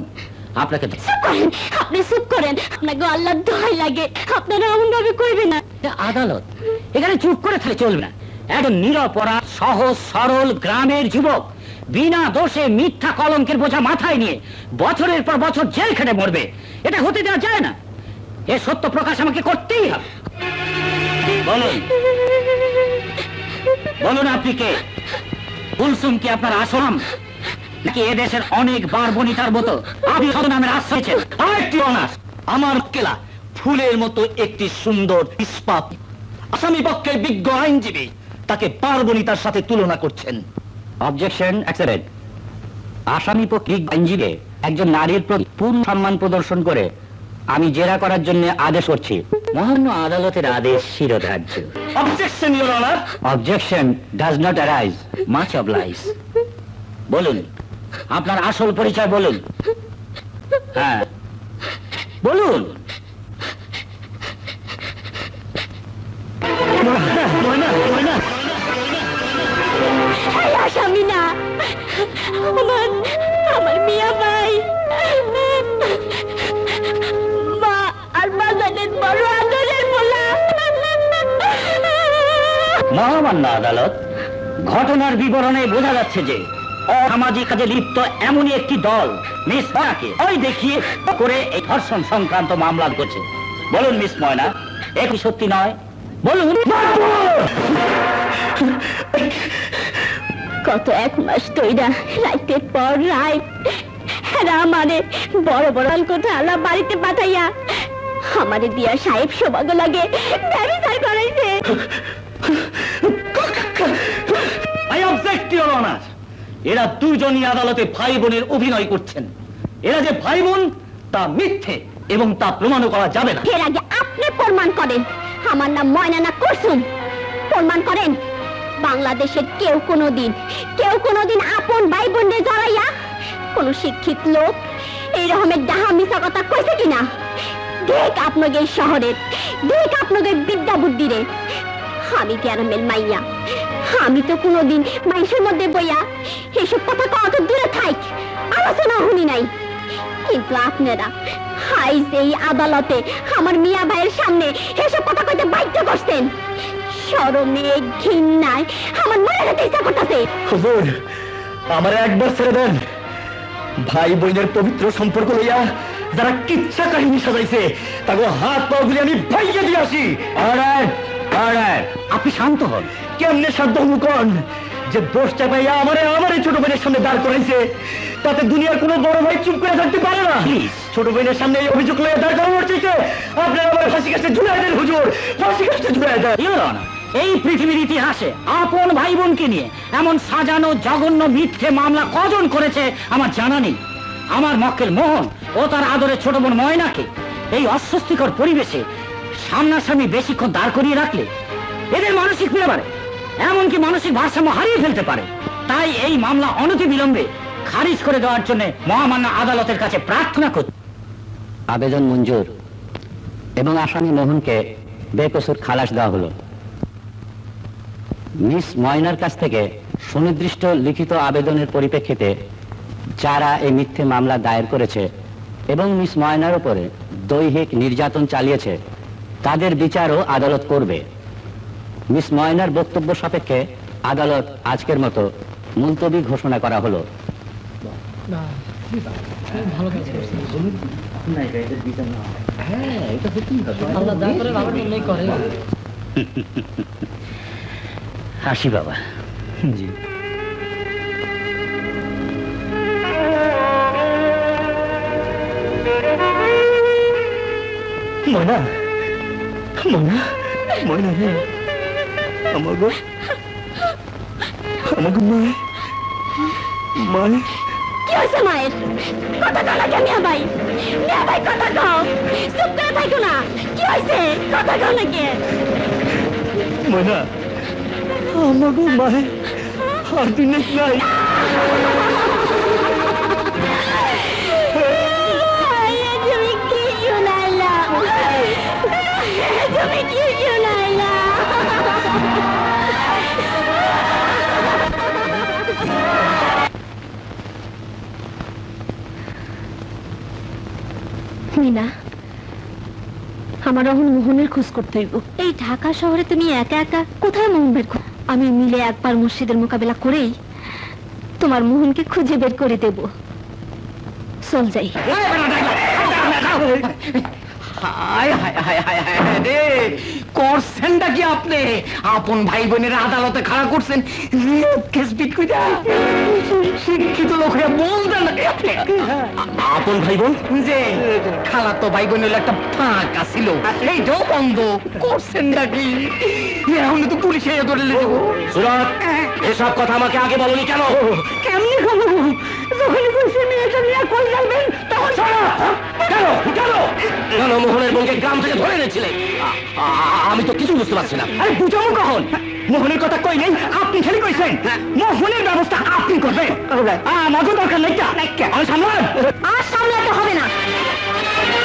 S5: আপনাকে
S1: চুপ করেন, আপনি চুপ করেন। আপনাকে আল্লাহর দোহাই লাগে, আপনারা এমন ভাবে করবেন না।
S5: এটা আদালত, এখানে চুপ করে থাকলে চলবে না। একজন নিরপরাধ সহজ সরল গ্রামের যুবক বিনা দোষে মিথ্যা কলঙ্কের বোঝা মাথায় নিয়ে বছরের পর বছর জেল খেটে মরবে, এটা হতে দেওয়া যায় না। এ সত্য প্রকাশ আমাকে করতেই হবে। বলুন বলুন, আপনি কে? কুলসুম কি আপনার আসলাম, নাকি এদেশের অনেক বার বনিতার মতো আপনি নামের আশ্রয় দিয়েছেন?
S3: আরেকটি অনার, আমার কেলা ফুলের মতো একটি সুন্দর ইস্পাত আসামি পক্ষের বিজ্ঞ আইনজীবী তাকে পার্বণিতার সাথে তুলনা করছেন।
S4: Objection accepted. আসামি পক্ষে আইনজীবী একজন নারীর প্রতি পূর্ণ সম্মান প্রদর্শন করে আমি জেরা করার জন্য আদেশ করছি।
S5: মহান্য আদালতের আদেশ শিরোধার্য।
S3: Objection your honour.
S4: Objection does not arise.
S5: Much oblige. বলুন, আপনার আসল পরিচয় বলুন। হ্যাঁ বলুন।
S1: এই আসামি না, আমার মিয়া ভাই, মা আর বাজারের বড় আদরের বলা।
S5: মহামান্য আদালত, ঘটনার বিবরণে বোঝা যাচ্ছে যে অসামাজিক কাজে লিপ্ত এমনই একটি দল মিস ময়নাকে ওই দেখিয়ে করে এই ধর্ষণ সংক্রান্ত মামলা করছে। বলুন মিস ময়না, এ কি সত্যি নয়? বলুন।
S1: গত 1 মাস তৈরা রাইতের পর রাত এরা আমারে বড় বড় কথা আলা বাড়িতে পাঠাইয়া আমারে দিয়া সাহেব সৌভাগ্য লাগে ব্যবচার করাইছে।
S3: I object your honour. এরা দুজনই আদালতে ভাই বোনের অভিনয় করছেন। এরা যে ভাই বোন তা মিথ্যে এবং তা প্রমাণও করা যাবে না।
S1: এর আগে আপনি প্রমাণ করেন আমার নাম ময়না না কুলসুম। প্রমাণ করেন বাংলাদেশের কেউ কোনোদিন আপন ভাই বোনদের জড়াইয়া কোন শিক্ষিত লোক এই রকমের ডাহা মিশা কথা কইছে কিনা? দেখ আপনাদের এই শহরের, দেখ আপনাদের বিদ্যা বুদ্ধি রে। আমি গ্রামের মাইয়া, আমি তো কোনোদিন মানুষের মধ্যে বইয়া এসব কথা কত দূরে থাক আলোচনা শুনি নাই। কিন্তু আপনারা হাই এই আদালতে আমার মিয়া ভাইয়ের সামনে এসব কথা কইতে বাধ্য করছেন। শরমে ঘৃণায় আমার মরে যেতে ইচ্ছা করতেছে।
S3: হুজুর, আমার একবার ছেড়ে দেন। ভাই বোনের পবিত্র সম্পর্ক লইয়া যারা কিচ্ছা কাহিনী সাজাইছে তাকে হাত পা গুলি আমি ভাইয়া দিয়ে আসি। আপনি শান্ত হন। কেমনে শান্ত হবো কোন? যে দোষ চাপাইয়া আমারে ছোট বোনের সামনে দাঁড় করাইছে, তাতে দুনিয়ার কোনো বড় ভাই চুপ করে থাকতে পারে না। ছোট বোনের সামনে এই অভিযোগ লইয়া দাঁড় করানোর চাইতে আপনারা আমার ফাঁসি কাছে ঝুলাই দেন হুজুর, ফাঁসি কাছে ঝুলাই দেন।
S5: এই পৃথিবীর ইতিহাসে আপন ভাই বোনকে নিয়ে এমন সাজানো জঘন্য মিথ্যে মামলা কজন করেছে আমার জানা নেই। আমার মক্কেল মোহন ও তার আদরের ছোট বোন ময়নাকে এই অস্বস্তিকর পরিবেশে সামনাসামনি বেশিক্ষণ দাঁড় করিয়ে রাখলে এদের মানসিক ফিরে পারে, এমনকি মানসিক ভারসাম্য হারিয়ে ফেলতে পারে। তাই এই মামলা অনতিবিলম্বে খারিজ করে দেওয়ার জন্য মহামান্য আদালতের কাছে প্রার্থনা করছি।
S4: আবেদন মঞ্জুর এবং আসামি মোহনকে বেকসুর খালাস দেওয়া হলো। মিস ময়নার কাছ থেকে সুনির্দিষ্ট লিখিত আবেদনের পরিপ্রেক্ষিতে যারা এই মিথ্যে মামলা দায়ের করেছে এবং মিস ময়নার উপরে দৈহিক নির্যাতন চালিয়েছে তাদের বিচারও আদালত করবে। মিস ময়নার বক্তব্য সাপেক্ষে আদালত আজকের মতো মুলতবি ঘোষণা করা হলো।
S5: হাসি বাবা। জি
S3: ময়না, ময়না, ময়না রে, আমাগো মায়
S1: কি হয়েছে মায়ের? কথা কও না কেন মিয়া ভাই? মিয়া ভাই কথা কও, চুপ করে থাকো না। কি হয়েছে? কথা কও না কে?
S3: ময়না, আমাগো মায় আর দিনে নাই।
S1: তুমি কি শোনাইলা? তুমি কি শোনাইলা? মিনা, আমার এখন মোহনের খোঁজ করতে হইব। এই ঢাকা শহরে তুমি একা একা কোথায় মোহন বের করো? আমি মিলে একবার মুর্শিদের মোকাবেলা করেই তোমার মোহনকে খুঁজে বের করে দেব। চল যাই।
S5: করছেনটা কি আপনি? আপন ভাই বোনের আদালতে খাড়া করছেন, শিক্ষিত লোকেরা বলতেন নাকি আপনি?
S3: আপন ভাই বোন
S5: যে খালাতো ভাই বোনের একটা ফাঁকা ছিল, এইটাও বন্ধ করছেন নাকি? এখন তো পুলিশে ধরে দেবো।
S3: সুরত, এসব কথা আমাকে আগে বলনি কেন?
S5: কেমনি খবর? যখনই কইছে মেয়েটা নিয়ে কই যাবেন তখন
S3: কেন কেন কেন মোহনের বোনকে গ্রাম থেকে ধরে এনেছিলে? আমি তো কিছু বুঝতে পারছি না।
S5: আরে বুঝাবো কখন? মোহনের কথা কই নেই, আপনি খালি কইছেন মোহনের ব্যবস্থা আপনি করবেন। আমাকে দরকার নেই। আমি সামলান।
S1: আর সামলাতে হবে না।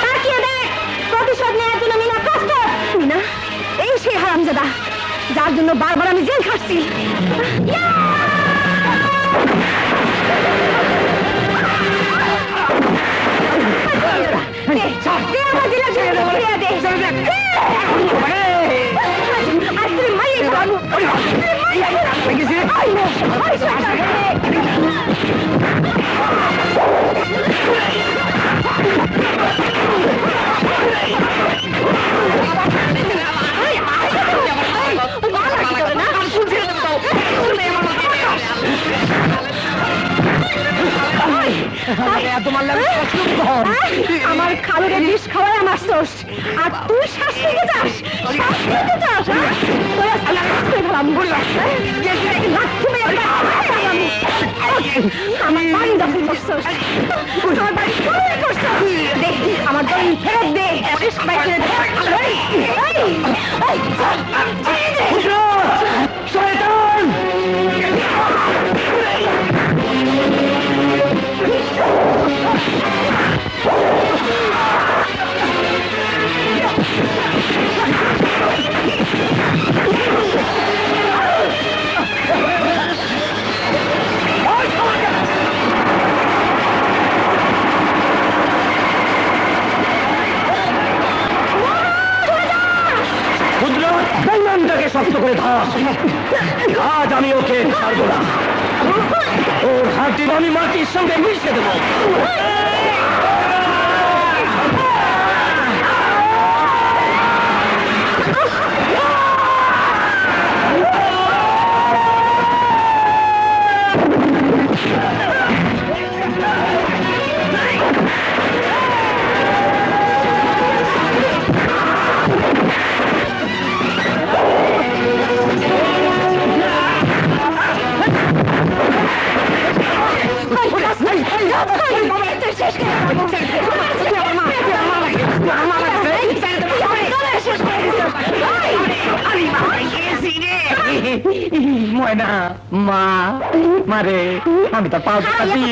S1: তাকিয়ে দেখ, প্রতিশোধ নেওয়ার জন্য মিনা প্রস্তুত। মিনা, এই সেই হারামজাদা যার জন্য বারবার আমি জেল খাটছি। আমার খালুরে বিষ খাওয়ায় মারছস আর তুই শাস্তি দিতে চাস আমার বাড়ি দখল করছস, আমার বাড়ি চুরি করছস। দে আমার বাড়ি ফেরত দে।
S5: শয়তান! বেঈমানটাকে শক্ত করে ধর। আজ আমি ওকে ছাড়বো না, ওর হাতে আমি মাটির সঙ্গে মিশে দেবো। ময়না, মা মারে, আমি তো পাও ডাক্তারছি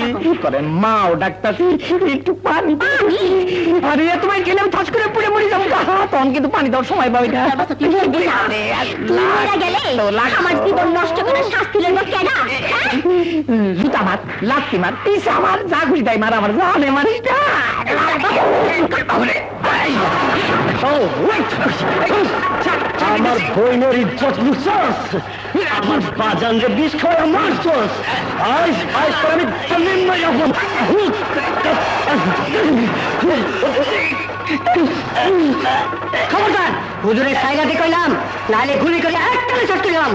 S5: করেন, মাও ডাক্তারছি, একটু পানি দে। আরে তোমায় গেলে আমি ঠাস করে পুড়ে মরে যাবো, তখন কিন্তু পানি দেওয়ার সময় পাবি না।
S1: আমার জীবন নষ্ট করে শাস্তি লেন কেনা?
S5: জুতা মার, লাত্তি মার, পিসা মার, যা খুশি তাই মার, আমার জানে মারিস না। আমার বইনের ইজ্জত লুচ্ছস, আমার বাজান যে বিষ খাওয়া মারছস, আজ আজ করে আমি জমিন না যাবো।
S6: খবরদার, হুজুরের সাইরাতে কইলাম, নালে গুলি করে একটালে চট করলাম।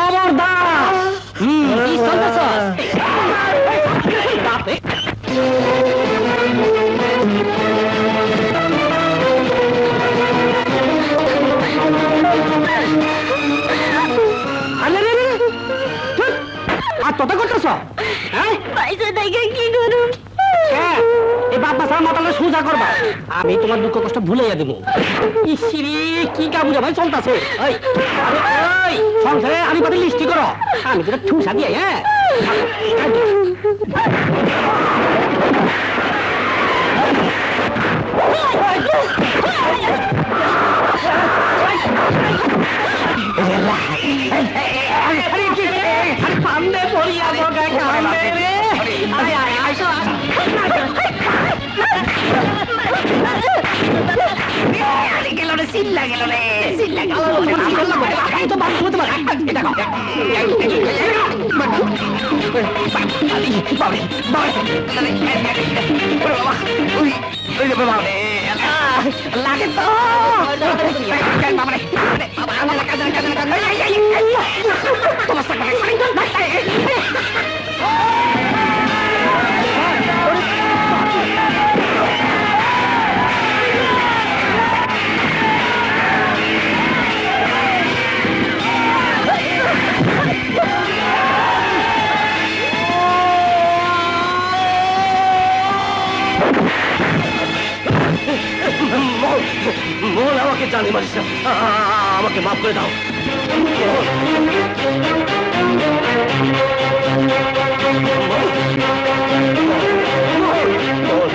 S5: আমার দাস
S6: কি চলতেছ?
S5: আর তোটা করতেছ?
S1: পয়সা দেখে কি করুন?
S4: এই বাপ বাসার মাতালে সোজা করবা, আমি তোমার দুঃখ কষ্ট ভুলাইয়া দেবো। ইসিরে কি কাবুজা ভাই চলতেছে। সংসারে আমি বাদে লিস্টি করো, আমি তোরা ঠুসা দিয়ে। হ্যাঁ সামনে পড়িয়া
S5: গেল রে, চিল্লা গেল রে, চিল্লা গেল। লাগে তো
S3: মোল, আমাকে জানি মারিস না, আমাকে মাফ করে দাও।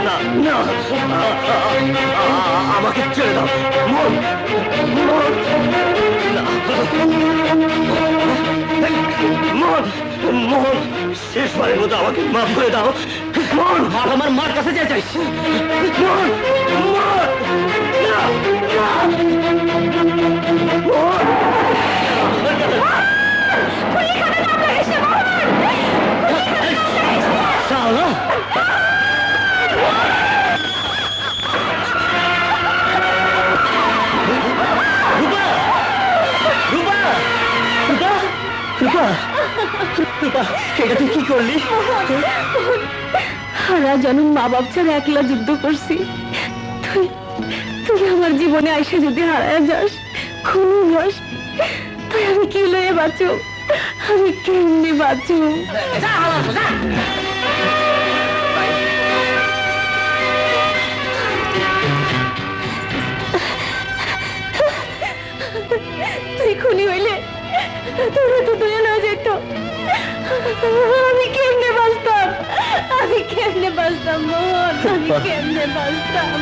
S3: না না, আমাকে ছেড়ে দাও। মোল, মোল, মোল, মোল, শেষবারের মতো আমাকে মাফ করে দাও। মোল, আমার মার কাছে যেতে চাইছ? মোল, মোল, এটা তুই কি করলি?
S1: সারা জন্ম মা বাপ ছাড়া একলা যুদ্ধ করছি, জীবনে আইসা যদি হারায় যাস খুনি হস, তাই আমি কি লয়ে বাঁচু? আমি কেমনি বাঁচু? তুই খুনি হইলে তোরা তো দুয়ে লয়ে যেত। আমি কেমনে বাঁচতাম? আমি কেমনে বাঁচতাম মোহন? আমি কেমনে বাঁচতাম?